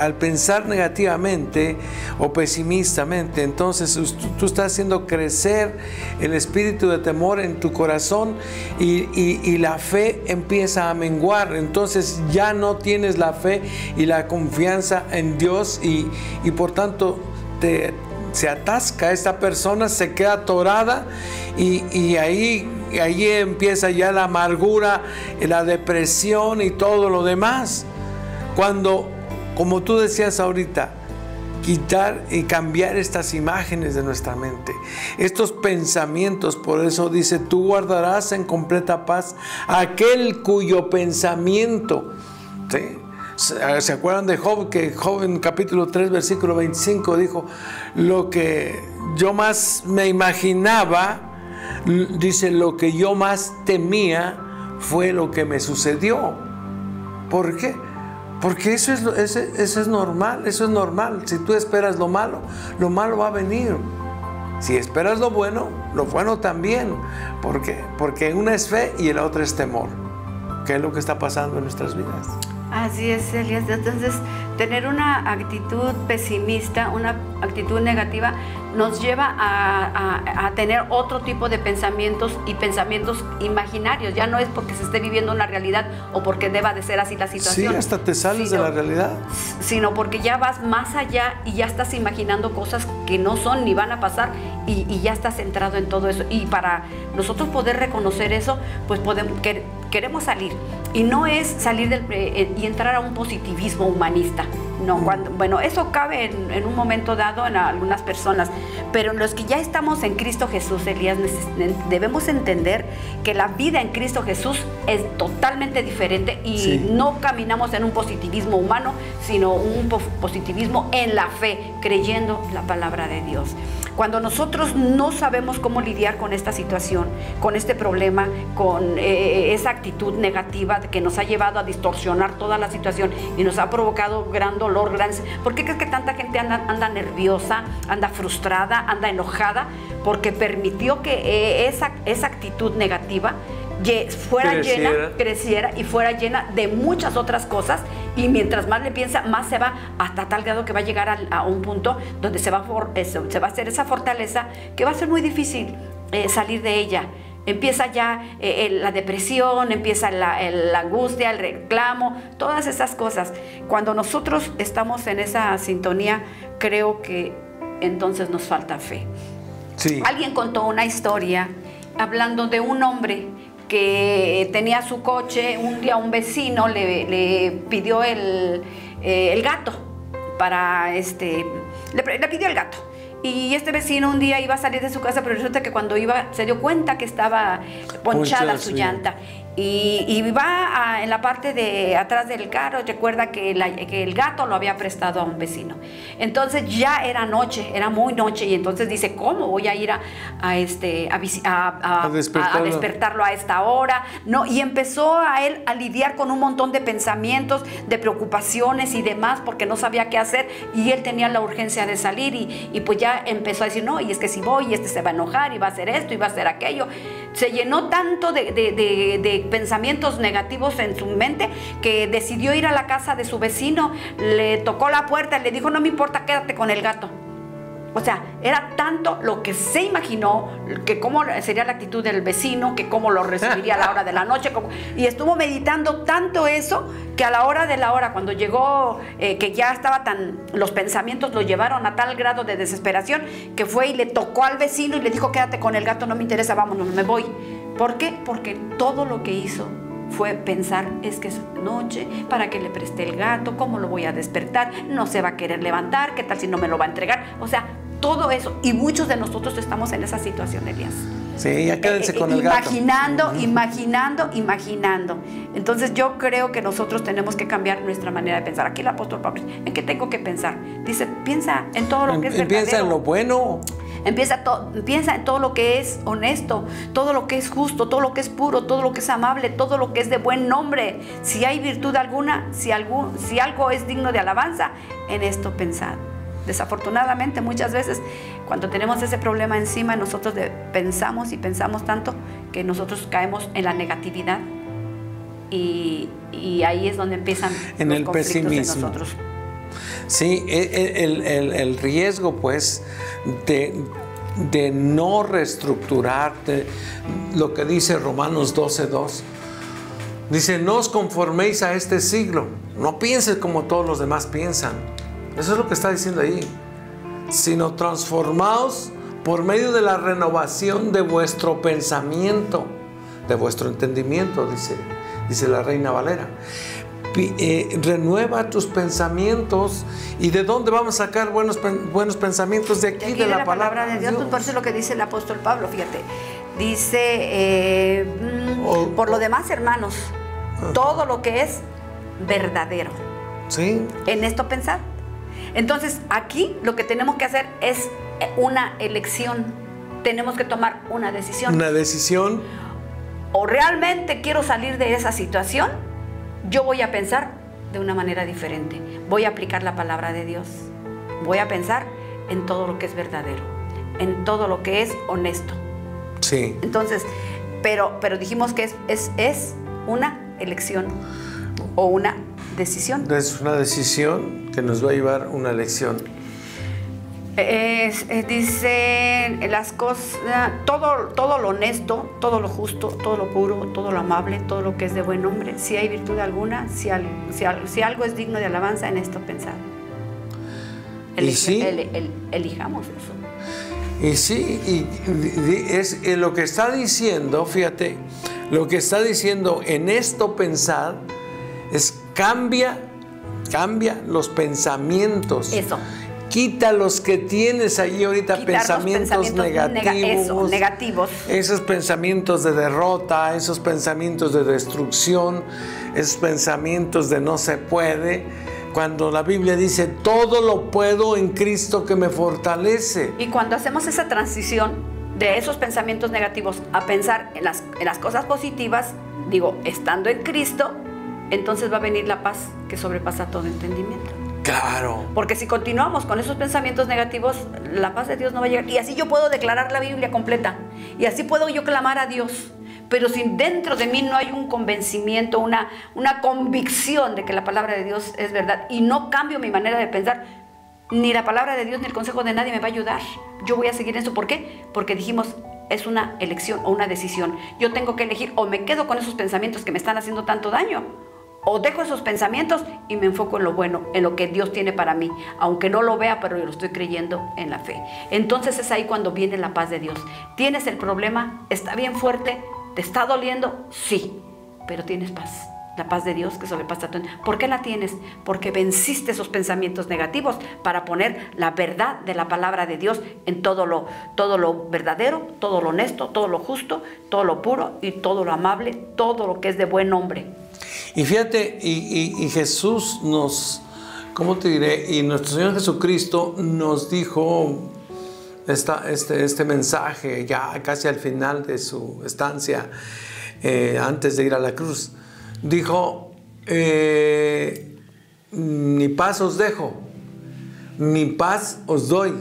al pensar negativamente o pesimistamente, entonces tú estás haciendo crecer el espíritu de temor en tu corazón, y la fe empieza a menguar. Entonces ya no tienes la fe y la confianza en Dios, y por tanto se atasca esta persona, se queda atorada, y ahí empieza ya la amargura, la depresión y todo lo demás. Cuando, como tú decías ahorita, quitar y cambiar estas imágenes de nuestra mente, estos pensamientos. Por eso dice: tú guardarás en completa paz aquel cuyo pensamiento, ¿sí? ¿Se acuerdan de Job? Que Job en capítulo 3 versículo 25 dijo: lo que yo más me imaginaba, dice, lo que yo más temía fue lo que me sucedió. ¿Por qué? Porque eso es normal, eso es normal. Si tú esperas lo malo va a venir. Si esperas lo bueno también. ¿Por qué? Porque una es fe y la otra es temor. ¿Qué es lo que está pasando en nuestras vidas? Así es, Elías. Entonces, tener una actitud pesimista, una actitud negativa, nos lleva a tener otro tipo de pensamientos, y pensamientos imaginarios. Ya no es porque se esté viviendo una realidad o porque deba de ser así la situación. Sí, hasta te sales de la realidad. Sino porque ya vas más allá y ya estás imaginando cosas que no son ni van a pasar, y ya estás centrado en todo eso. Y para nosotros poder reconocer eso, pues queremos salir. Y no es salir y entrar a un positivismo humanista. No, bueno, eso cabe en un momento dado en algunas personas, pero en los que ya estamos en Cristo Jesús, Elías, debemos entender que la vida en Cristo Jesús es totalmente diferente, y sí, no caminamos en un positivismo humano, sino un positivismo en la fe, creyendo la palabra de Dios. Cuando nosotros no sabemos cómo lidiar con esta situación, con este problema, con esa actitud negativa que nos ha llevado a distorsionar toda la situación y nos ha provocado gran dolor, ¿por qué crees que tanta gente anda nerviosa, anda frustrada, anda enojada? Porque permitió que esa actitud negativa creciera y fuera llena de muchas otras cosas, Y mientras más le piensa, más se va, hasta tal grado que va a llegar a un punto donde se va a hacer esa fortaleza que va a ser muy difícil salir de ella. Empieza ya la depresión, empieza la angustia, el reclamo, todas esas cosas. Cuando nosotros estamos en esa sintonía, creo que entonces nos falta fe. Sí. Alguien contó una historia hablando de un hombre que tenía su coche. Un día un vecino le pidió el gato para le pidió el gato. Y este vecino un día iba a salir de su casa, pero resulta que cuando iba se dio cuenta que estaba ponchada su llanta. Y va en la parte de atrás del carro, recuerda que el gato lo había prestado a un vecino. Entonces ya era noche, era muy noche, y entonces dice, ¿cómo voy a ir a despertarlo a esta hora? No, y empezó a él a lidiar con un montón de pensamientos, de preocupaciones y demás, porque no sabía qué hacer, y él tenía la urgencia de salir, y pues ya empezó a decir, no, y es que si voy, se va a enojar, y va a hacer esto, y va a hacer aquello. Se llenó tanto de pensamientos negativos en su mente que decidió ir a la casa de su vecino, le tocó la puerta y le dijo, no me importa, quédate con el gato. O sea, era tanto lo que se imaginó, que cómo sería la actitud del vecino, que cómo lo recibiría a la hora de la noche, y estuvo meditando tanto eso, que a la hora de la hora, cuando llegó, que ya estaba los pensamientos lo llevaron a tal grado de desesperación, que fue y le tocó al vecino y le dijo, quédate con el gato, no me interesa, vámonos, me voy. ¿Por qué? Porque todo lo que hizo fue pensar, es que es noche, ¿para qué le presté el gato? ¿Cómo lo voy a despertar? No se va a querer levantar, ¿qué tal si no me lo va a entregar? O sea, todo eso, y muchos de nosotros estamos en esa situación, Elías. Sí, ya quédense con el gato. Imaginando. Entonces yo creo que nosotros tenemos que cambiar nuestra manera de pensar. Aquí el apóstol Pablo, ¿en qué tengo que pensar? Dice, piensa en todo lo que es verdadero. Piensa en lo bueno. Piensa en todo lo que es honesto, todo lo que es justo, todo lo que es puro, todo lo que es amable, todo lo que es de buen nombre. Si hay virtud alguna, si algo es digno de alabanza, en esto pensad. Desafortunadamente, muchas veces, cuando tenemos ese problema encima, nosotros pensamos y pensamos tanto que nosotros caemos en la negatividad, y ahí es donde empiezan los conflictos en nosotros. Sí, el riesgo, pues, de no reestructurar, lo que dice Romanos 12:2. Dice, no os conforméis a este siglo, no pienses como todos los demás piensan. Eso es lo que está diciendo ahí. Sino transformaos por medio de la renovación de vuestro pensamiento, de vuestro entendimiento, dice la Reina Valera. Renueva tus pensamientos. ¿Y de dónde vamos a sacar buenos pensamientos? De aquí de la palabra de Dios. Por eso es lo que dice el apóstol Pablo, fíjate. Dice, por lo demás, hermanos, todo lo que es verdadero. Sí. En esto pensad. Entonces, aquí lo que tenemos que hacer es una elección. Tenemos que tomar una decisión. Una decisión. O realmente quiero salir de esa situación, yo voy a pensar de una manera diferente. Voy a aplicar la palabra de Dios. Voy a pensar en todo lo que es verdadero, en todo lo que es honesto. Sí. Entonces, pero dijimos que es una elección o una decisión. Es una decisión que nos va a llevar una elección. Dice las cosas, todo lo honesto, todo lo justo, todo lo puro, todo lo amable, todo lo que es de buen nombre. Si hay virtud alguna, si algo es digno de alabanza, en esto pensad. Elijamos eso. Y sí, es lo que está diciendo, fíjate, lo que está diciendo en esto pensad es cambia los pensamientos. Eso. Quita los que tienes allí ahorita, pensamientos negativos. Esos pensamientos de derrota, esos pensamientos de destrucción, esos pensamientos de no se puede. Cuando la Biblia dice, todo lo puedo en Cristo que me fortalece. Y cuando hacemos esa transición de esos pensamientos negativos a pensar en las cosas positivas, estando en Cristo, entonces va a venir la paz que sobrepasa todo entendimiento. Claro. Porque si continuamos con esos pensamientos negativos, la paz de Dios no va a llegar. Y así yo puedo declarar la Biblia completa. Y así puedo yo clamar a Dios. pero si dentro de mí no hay un convencimiento, una convicción de que la palabra de Dios es verdad y no cambio mi manera de pensar, ni la palabra de Dios ni el consejo de nadie me va a ayudar. Yo voy a seguir en eso. ¿Por qué? Porque dijimos, es una elección o una decisión. Yo tengo que elegir, o me quedo con esos pensamientos que me están haciendo tanto daño, o dejo esos pensamientos y me enfoco en lo bueno, en lo que Dios tiene para mí, aunque no lo vea, pero yo lo estoy creyendo en la fe. Entonces es ahí cuando viene la paz de Dios. ¿Tienes el problema? ¿Está bien fuerte? ¿Te está doliendo? Sí, pero tienes paz. La paz de Dios que sobrepasa todo. ¿Por qué la tienes? Porque venciste esos pensamientos negativos para poner la verdad de la palabra de Dios en todo lo verdadero, todo lo honesto, todo lo justo, todo lo puro y todo lo amable, todo lo que es de buen nombre. Y fíjate, y Jesús nos, ¿cómo te diré? Y nuestro Señor Jesucristo nos dijo este mensaje ya casi al final de su estancia, antes de ir a la cruz. Dijo, mi paz os dejo, mi paz os doy,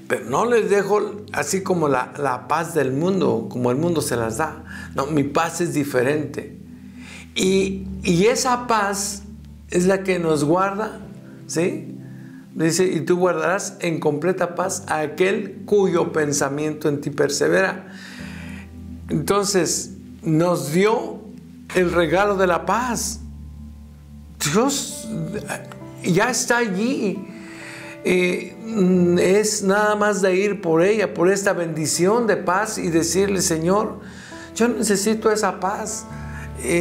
pero no les dejo así como la paz del mundo, como el mundo se las da. No, mi paz es diferente. Y esa paz es la que nos guarda, ¿sí? Dice, y tú guardarás en completa paz a aquel cuyo pensamiento en ti persevera. Entonces, nos dio el regalo de la paz. Dios ya está allí. Es nada más de ir por ella, por esta bendición de paz y decirle, Señor, yo necesito esa paz.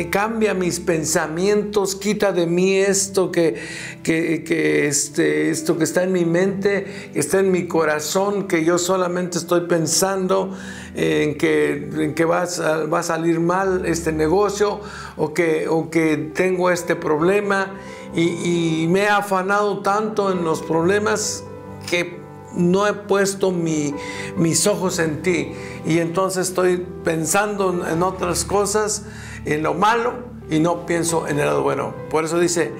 Cambia mis pensamientos, quita de mí esto que está en mi mente, que está en mi corazón, que yo solamente estoy pensando en que va a salir mal este negocio o que tengo este problema y me he afanado tanto en los problemas que no he puesto mis ojos en ti, y entonces estoy pensando en otras cosas, en lo malo, y no pienso en el lado bueno. Por eso dice,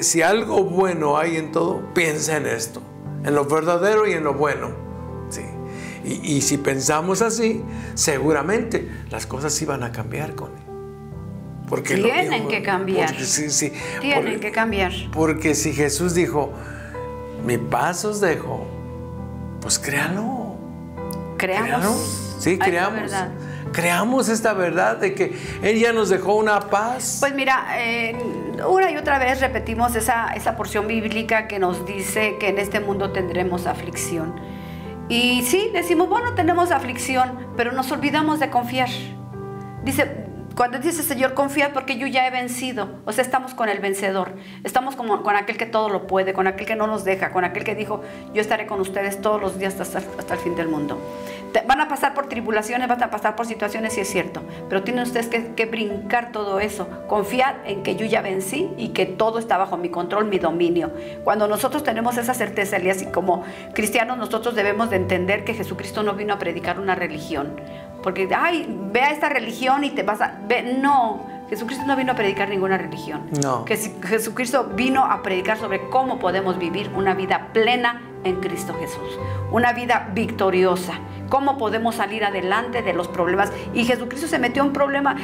si algo bueno hay en todo, piensa en esto, en lo verdadero y en lo bueno. Sí. Y si pensamos así, seguramente las cosas sí van a cambiar, Connie. Porque tienen que cambiar. Tienen que cambiar. Porque si Jesús dijo, mi paz os dejo, pues créalo. Creamos. Sí, creamos. Creamos esta verdad de que Él ya nos dejó una paz. Pues mira, una y otra vez repetimos esa porción bíblica que nos dice que en este mundo tendremos aflicción. Y sí, decimos, bueno, tenemos aflicción, pero nos olvidamos de confiar. Dice, cuando dice Señor, confía porque yo ya he vencido. O sea, estamos con el vencedor. Estamos con aquel que todo lo puede, con aquel que no nos deja, con aquel que dijo, yo estaré con ustedes todos los días hasta el fin del mundo. Van a pasar por tribulaciones, van a pasar por situaciones, sí es cierto, pero tienen ustedes que brincar todo eso, confiar en que yo ya vencí y que todo está bajo mi control, mi dominio. Cuando nosotros tenemos esa certeza, Elías, y como cristianos nosotros debemos de entender que Jesucristo no vino a predicar una religión, porque, ve a esta religión y te vas a... No, Jesucristo no vino a predicar ninguna religión. No. Que Jesucristo vino a predicar sobre cómo podemos vivir una vida plena en Cristo Jesús, una vida victoriosa, cómo podemos salir adelante de los problemas. Y Jesucristo se metió en problema,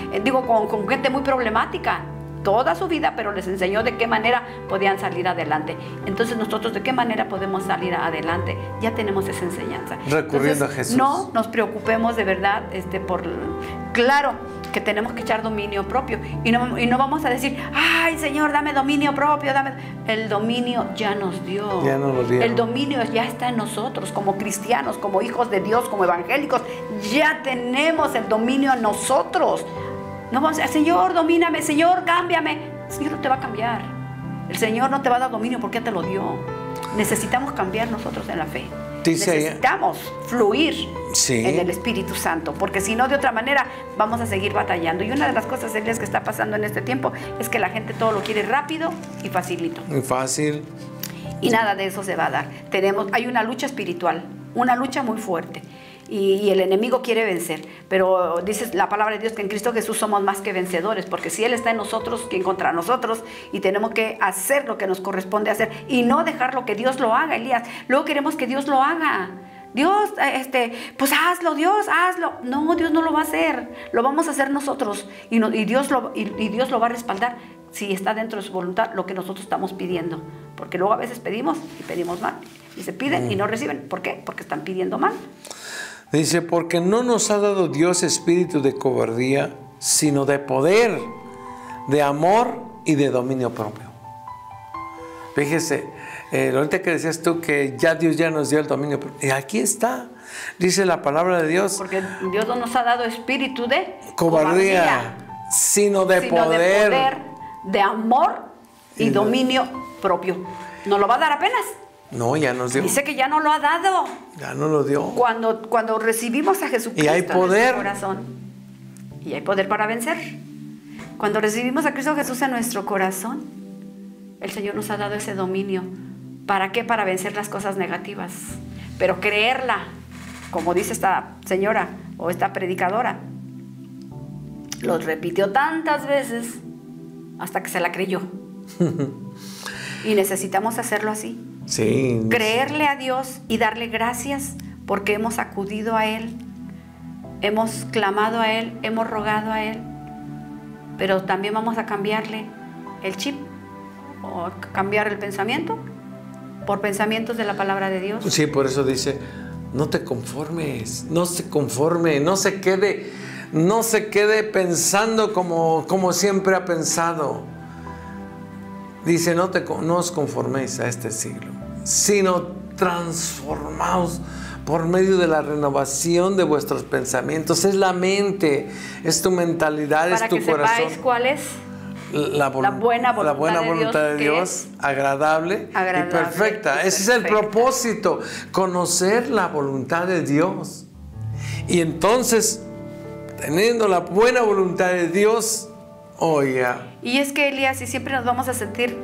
con gente muy problemática toda su vida, pero les enseñó de qué manera podían salir adelante. Entonces nosotros, ¿de qué manera podemos salir adelante? Ya tenemos esa enseñanza. Recurriendo a Jesús. No nos preocupemos de verdad claro que tenemos que echar dominio propio y no vamos a decir, ay Señor, dame dominio propio, el dominio ya nos dio. Ya nos lo dio. El dominio ya está en nosotros, como cristianos, como hijos de Dios, como evangélicos, ya tenemos el dominio en nosotros. No vamos a decir, Señor, domíname, Señor, cámbiame. El Señor no te va a cambiar. El Señor no te va a dar dominio porque ya te lo dio. Necesitamos cambiar nosotros en la fe. Necesitamos fluir en el Espíritu Santo, porque si no, de otra manera vamos a seguir batallando. Y una de las cosas serias que está pasando en este tiempo es que la gente todo lo quiere rápido y facilito. Muy fácil. Y nada de eso se va a dar. Hay una lucha espiritual, una lucha muy fuerte. Y el enemigo quiere vencer, pero dice la palabra de Dios que en Cristo Jesús somos más que vencedores, porque si Él está en nosotros, ¿quién contra nosotros? Y tenemos que hacer lo que nos corresponde hacer y no dejar lo que Dios lo haga, Elías. Luego queremos que Dios lo haga. Dios, pues hazlo, Dios, hazlo. No, Dios no lo va a hacer. Lo vamos a hacer nosotros. Y Dios lo va a respaldar si está dentro de su voluntad lo que nosotros estamos pidiendo. Porque luego a veces pedimos y pedimos mal. Y se piden y no reciben. ¿Por qué? Porque están pidiendo mal. Dice, porque no nos ha dado Dios espíritu de cobardía, sino de poder, de amor y de dominio propio. Fíjese, ahorita que decías tú que ya Dios ya nos dio el dominio propio. Y aquí está, dice la palabra de Dios. Porque Dios no nos ha dado espíritu de cobardía, sino de poder, de amor y dominio propio. ¿Nos lo va a dar apenas? No, ya nos dio. Dice que ya no lo ha dado. Ya no lo dio. Cuando recibimos a Jesucristo y hay poder en nuestro corazón, y hay poder para vencer. Cuando recibimos a Cristo Jesús en nuestro corazón, el Señor nos ha dado ese dominio. ¿Para qué? Para vencer las cosas negativas. Pero creerla, como dice esta señora o esta predicadora, lo repitió tantas veces hasta que se la creyó. Y necesitamos hacerlo así. Sí. Creerle a Dios y darle gracias porque hemos acudido a Él, hemos clamado a Él, hemos rogado a Él. Pero también vamos a cambiarle el chip o cambiar el pensamiento por pensamientos de la palabra de Dios. Sí, por eso dice, no te conformes, no se conforme, no se quede pensando como siempre ha pensado. Dice, no os conforméis a este siglo, sino transformaos por medio de la renovación de vuestros pensamientos. Es la mente, es tu mentalidad, es tu corazón. Para que sepáis cuál es la buena voluntad de Dios, agradable y perfecta. Ese es el propósito, conocer la voluntad de Dios. Y entonces, teniendo la buena voluntad de Dios, y es que, Elías, si siempre nos vamos a sentir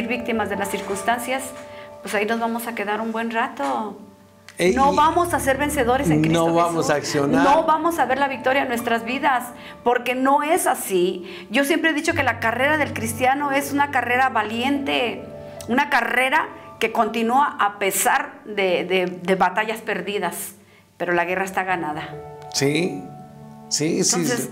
víctimas de las circunstancias, pues ahí nos vamos a quedar un buen rato. No vamos a ser vencedores en Cristo Jesús. No vamos a accionar. No vamos a ver la victoria en nuestras vidas, porque no es así. Yo siempre he dicho que la carrera del cristiano es una carrera valiente, una carrera que continúa a pesar de batallas perdidas, pero la guerra está ganada. Sí. Entonces,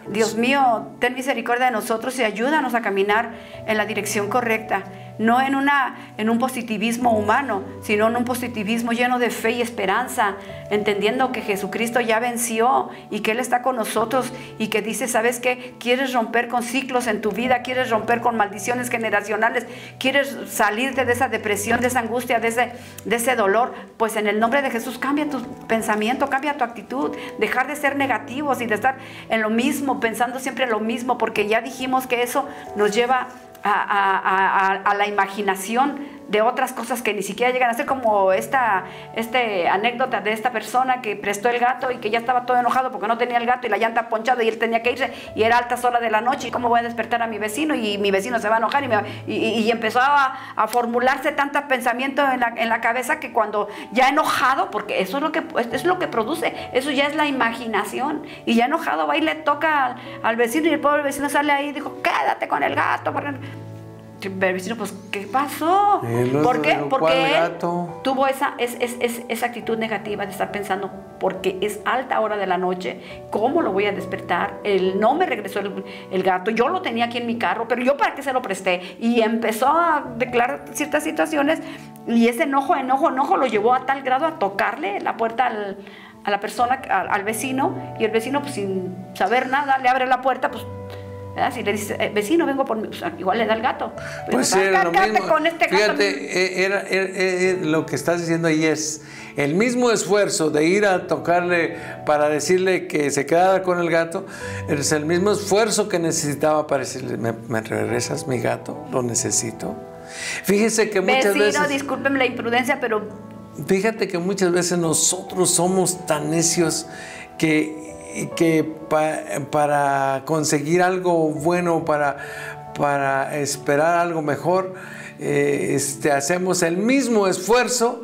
Dios mío, ten misericordia de nosotros y ayúdanos a caminar en la dirección correcta. No en un positivismo humano, sino en un positivismo lleno de fe y esperanza, entendiendo que Jesucristo ya venció y que Él está con nosotros y que dice, ¿sabes qué? ¿Quieres romper con ciclos en tu vida? ¿Quieres romper con maldiciones generacionales? ¿Quieres salirte de esa depresión, de esa angustia, de ese dolor? Pues en el nombre de Jesús cambia tu pensamiento, cambia tu actitud, dejar de ser negativos y de estar en lo mismo, pensando siempre en lo mismo, porque ya dijimos que eso nos lleva a la imaginación de otras cosas que ni siquiera llegan a ser, como esta anécdota de esta persona que prestó el gato y que ya estaba todo enojado porque no tenía el gato y la llanta ponchada y él tenía que irse y era altas horas de la noche y cómo voy a despertar a mi vecino y mi vecino se va a enojar y empezó a formularse tanto pensamiento en la cabeza que cuando ya enojado, porque eso es lo que produce, eso ya es la imaginación, y ya enojado va y le toca al vecino y el pobre vecino sale ahí y dijo, quédate con el gato. El vecino, pues, ¿qué pasó? ¿Por qué? Porque él tuvo esa actitud negativa de estar pensando, porque es alta hora de la noche, ¿cómo lo voy a despertar? Él no me regresó el gato, yo lo tenía aquí en mi carro, pero yo ¿para qué se lo presté? Y empezó a declarar ciertas situaciones, y ese enojo lo llevó a tal grado a tocarle la puerta a la persona, al vecino, y el vecino, pues, sin saber nada, le abre la puerta, pues, si le dice, vecino, vengo por mí, pues, igual le da el gato. Pues era lo mismo. Con este gato. Fíjate, lo que estás diciendo ahí es el mismo esfuerzo de ir a tocarle para decirle que se quedara con el gato, es el mismo esfuerzo que necesitaba para decirle, ¿me regresas mi gato? Lo necesito. Fíjese que muchas veces... Vecino, discúlpeme la imprudencia, pero... Fíjate que muchas veces nosotros somos tan necios que para conseguir algo bueno, para esperar algo mejor, hacemos el mismo esfuerzo,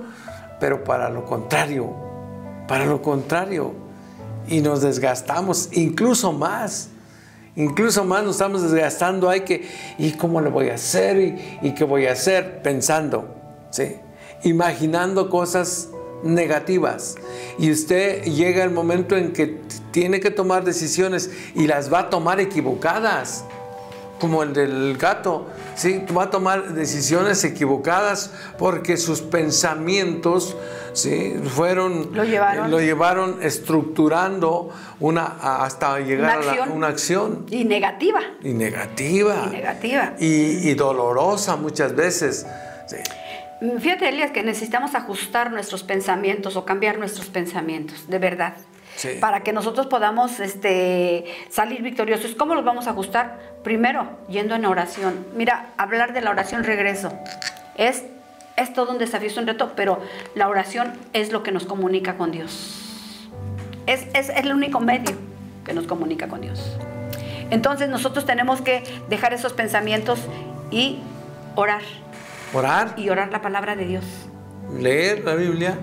pero para lo contrario, y nos desgastamos incluso más nos estamos desgastando. ¿Y cómo le voy a hacer? ¿Y qué voy a hacer? Pensando, ¿sí? imaginando cosas negativas, y usted llega el momento en que tiene que tomar decisiones y las va a tomar equivocadas, como el del gato, ¿sí? Va a tomar decisiones equivocadas porque sus pensamientos, ¿sí? lo llevaron estructurando hasta llegar a una acción. Y negativa. Y dolorosa muchas veces. Sí. Fíjate, Elías, que necesitamos ajustar nuestros pensamientos o cambiar nuestros pensamientos, de verdad. Sí. Para que nosotros podamos salir victoriosos. ¿Cómo los vamos a ajustar? Primero, yendo en oración. Mira, hablar de la oración, regreso. Es todo un desafío, es un reto, pero la oración es lo que nos comunica con Dios. Es el único medio que nos comunica con Dios. Entonces nosotros tenemos que dejar esos pensamientos y orar. Y orar la palabra de Dios. Leer la Biblia.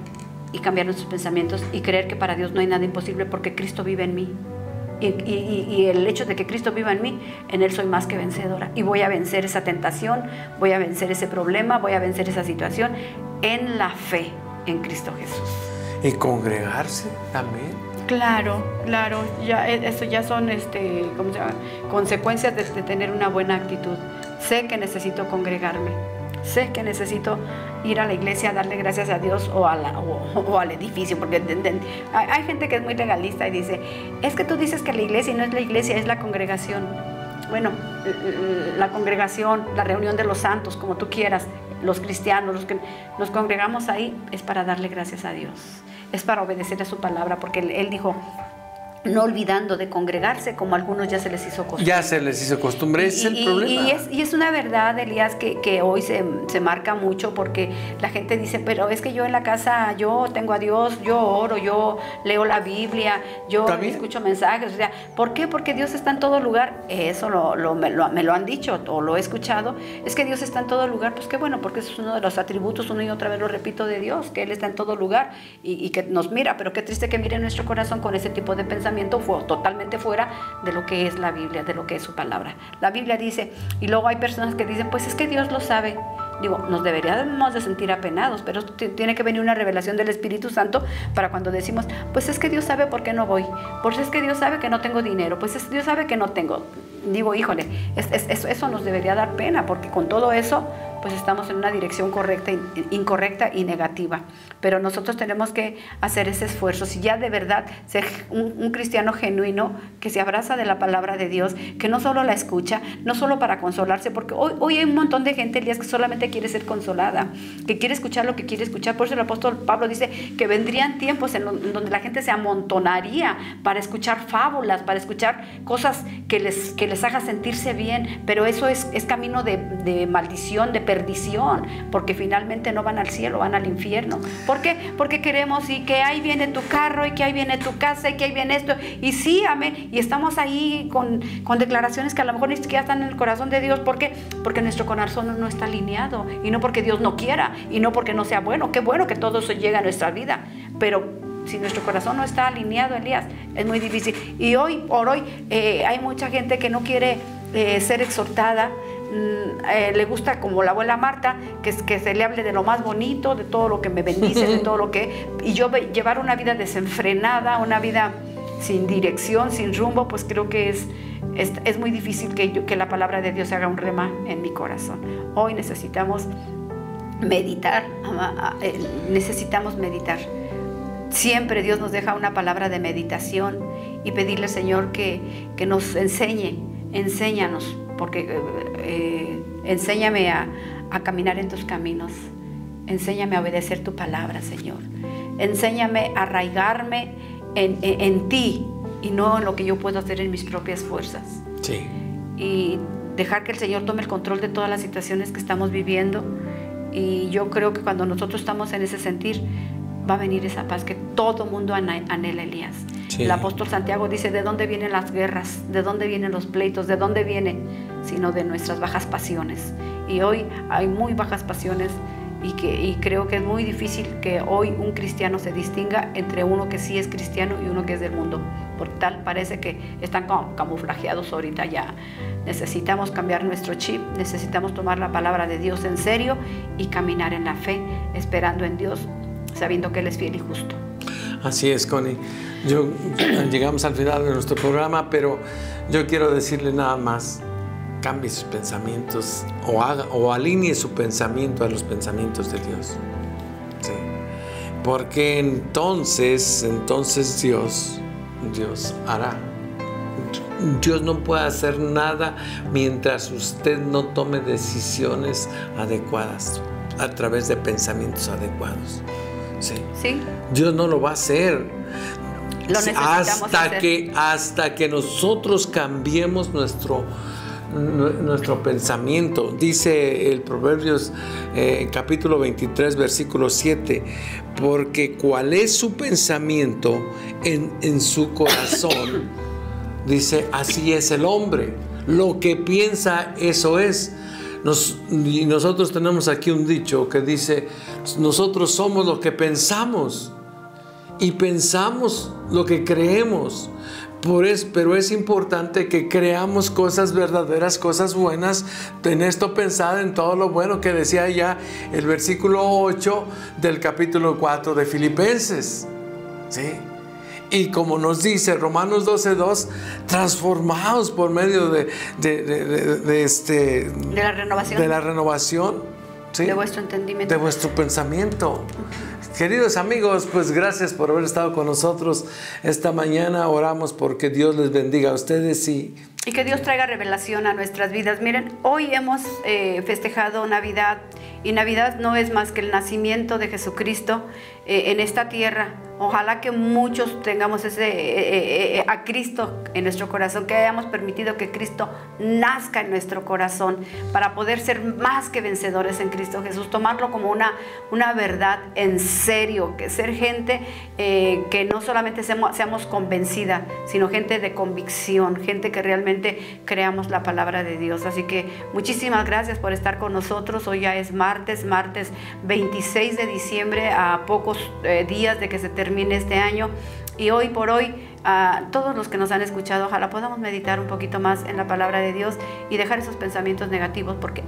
Y cambiar nuestros pensamientos y creer que para Dios no hay nada imposible porque Cristo vive en mí. Y el hecho de que Cristo viva en mí, en Él soy más que vencedora. Y voy a vencer esa tentación, voy a vencer ese problema, voy a vencer esa situación en la fe en Cristo Jesús. Y congregarse también. Claro, eso ya son ¿cómo se llama? Consecuencias de tener una buena actitud. Sé que necesito congregarme. Sé que necesito ir a la iglesia a darle gracias a Dios o al edificio, porque hay gente que es muy legalista y dice, es que tú dices que la iglesia y no es la iglesia, es la congregación. Bueno, la congregación, la reunión de los santos, como tú quieras, los cristianos, los que nos congregamos ahí, es para darle gracias a Dios, es para obedecer a su palabra, porque Él dijo, no olvidando de congregarse, como a algunos ya se les hizo costumbre. Ese es el problema. Y es una verdad, Elías, que hoy se marca mucho, porque la gente dice, pero es que yo en la casa, yo tengo a Dios, yo oro, yo leo la Biblia, yo escucho mensajes. O sea, ¿por qué? Porque Dios está en todo lugar. Eso me lo han dicho o lo he escuchado. Es que Dios está en todo lugar. Pues qué bueno, porque eso es uno de los atributos, una y otra vez lo repito, de Dios, que Él está en todo lugar y que nos mira. Pero qué triste que mire nuestro corazón con ese tipo de pensamiento. Fue totalmente fuera de lo que es la Biblia, de lo que es su palabra. La Biblia dice, y luego hay personas que dicen, pues es que Dios lo sabe. Digo, nos deberíamos de sentir apenados, pero tiene que venir una revelación del Espíritu Santo para cuando decimos, pues es que Dios sabe por qué no voy, pues es que Dios sabe que no tengo dinero, pues Dios sabe que no tengo. Digo, híjole, eso nos debería dar pena, porque con todo eso pues estamos en una dirección incorrecta y negativa. Pero nosotros tenemos que hacer ese esfuerzo. Si ya de verdad ser un cristiano genuino que se abraza de la palabra de Dios, que no solo la escucha, no solo para consolarse, porque hoy hay un montón de gente, Elías, que solamente quiere ser consolada, que quiere escuchar lo que quiere escuchar. Por eso el apóstol Pablo dice que vendrían tiempos en donde la gente se amontonaría para escuchar fábulas, para escuchar cosas que les haga sentirse bien, pero eso es camino de maldición, de perdición, porque finalmente no van al cielo, van al infierno. ¿Por qué? Porque queremos y que ahí viene tu carro y que ahí viene tu casa y que ahí viene esto, y sí, amén, y estamos ahí con declaraciones que a lo mejor ni siquiera están en el corazón de Dios. ¿Por qué? Porque nuestro corazón no está alineado, y no porque Dios no quiera, y no porque no sea bueno. Qué bueno que todo eso llega a nuestra vida, pero si nuestro corazón no está alineado, Elías, es muy difícil. Y por hoy hay mucha gente que no quiere ser exhortada. Le gusta, como la abuela Marta, que se le hable de lo más bonito, de todo lo que me bendice, de todo lo que... Y yo llevar una vida desenfrenada, una vida sin dirección, sin rumbo, pues creo que es muy difícil que la palabra de Dios haga un rema en mi corazón. Hoy necesitamos meditar, Siempre Dios nos deja una palabra de meditación y pedirle al Señor que nos enséñanos, porque enséñame a caminar en tus caminos, enséñame a obedecer tu palabra, Señor, enséñame a arraigarme en ti y no en lo que yo puedo hacer en mis propias fuerzas. Sí. Y dejar que el Señor tome el control de todas las situaciones que estamos viviendo. Y yo creo que cuando nosotros estamos en ese sentir, va a venir esa paz que todo mundo anhela, Elías. Sí. El apóstol Santiago dice, ¿de dónde vienen las guerras? ¿De dónde vienen los pleitos? ¿De dónde vienen? Sino de nuestras bajas pasiones. Y hoy hay muy bajas pasiones y creo que es muy difícil que hoy un cristiano se distinga entre uno que sí es cristiano y uno que es del mundo. Por tal parece que están camuflajeados ahorita ya. Necesitamos cambiar nuestro chip, necesitamos tomar la palabra de Dios en serio y caminar en la fe, esperando en Dios, sabiendo que Él es fiel y justo. Así es, Connie. Llegamos al final de nuestro programa, pero yo quiero decirle nada más: cambie sus pensamientos o alinee su pensamiento a los pensamientos de Dios. ¿Sí? Porque entonces Dios hará. Dios no puede hacer nada mientras usted no tome decisiones adecuadas a través de pensamientos adecuados. ¿Sí? Sí. Dios no lo va a hacer. Lo necesitamos hasta que nosotros cambiemos nuestro pensamiento. Dice el Proverbios capítulo 23 versículo 7: porque cuál es su pensamiento en su corazón, dice, así es el hombre. Lo que piensa, eso es. Y nosotros tenemos aquí un dicho que dice: nosotros somos lo que pensamos y pensamos lo que creemos. Pero es importante que creamos cosas verdaderas, cosas buenas. En esto pensad en todo lo bueno, que decía ya el versículo 8 del capítulo 4 de Filipenses. ¿Sí? Y como nos dice Romanos 12:2, transformados por medio de la renovación, ¿sí? De vuestro entendimiento, de vuestro pensamiento. Queridos amigos, pues gracias por haber estado con nosotros esta mañana. Oramos porque Dios les bendiga a ustedes y que Dios traiga revelación a nuestras vidas. Miren, hoy hemos festejado Navidad, y Navidad no es más que el nacimiento de Jesucristo en esta tierra. Ojalá que muchos tengamos a Cristo en nuestro corazón, que hayamos permitido que Cristo nazca en nuestro corazón para poder ser más que vencedores en Cristo Jesús, tomarlo como una verdad en serio, que ser gente que no solamente seamos convencida, sino gente de convicción, gente que realmente creamos la palabra de Dios. Así que muchísimas gracias por estar con nosotros. Hoy ya es martes 26 de diciembre, a pocos días de que se termine este año, y hoy por hoy todos los que nos han escuchado, ojalá podamos meditar un poquito más en la palabra de Dios y dejar esos pensamientos negativos, porque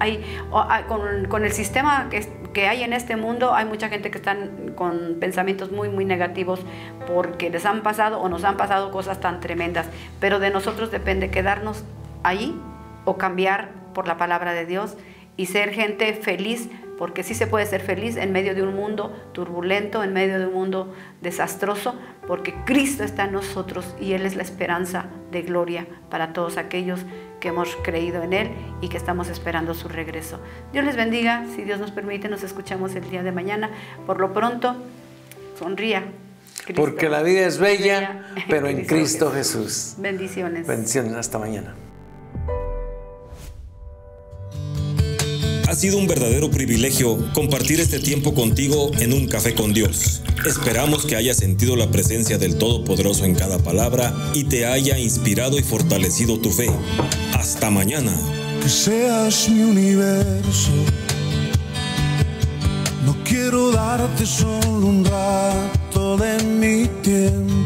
con el sistema que hay en este mundo, hay mucha gente que están con pensamientos muy muy negativos porque les han pasado o nos han pasado cosas tan tremendas, pero de nosotros depende quedarnos ahí o cambiar por la palabra de Dios y ser gente feliz, porque sí se puede ser feliz en medio de un mundo turbulento, en medio de un mundo desastroso, porque Cristo está en nosotros y Él es la esperanza de gloria para todos aquellos que hemos creído en Él y que estamos esperando su regreso. Dios les bendiga. Si Dios nos permite, nos escuchamos el día de mañana. Por lo pronto, sonría. Cristo, porque la vida es bella, pero en Cristo Jesús. Bendiciones. Bendiciones. Hasta mañana. Ha sido un verdadero privilegio compartir este tiempo contigo en Un Café con Dios. Esperamos que hayas sentido la presencia del Todopoderoso en cada palabra y te haya inspirado y fortalecido tu fe. Hasta mañana. Que seas mi universo. No quiero darte solo un rato de mi tiempo.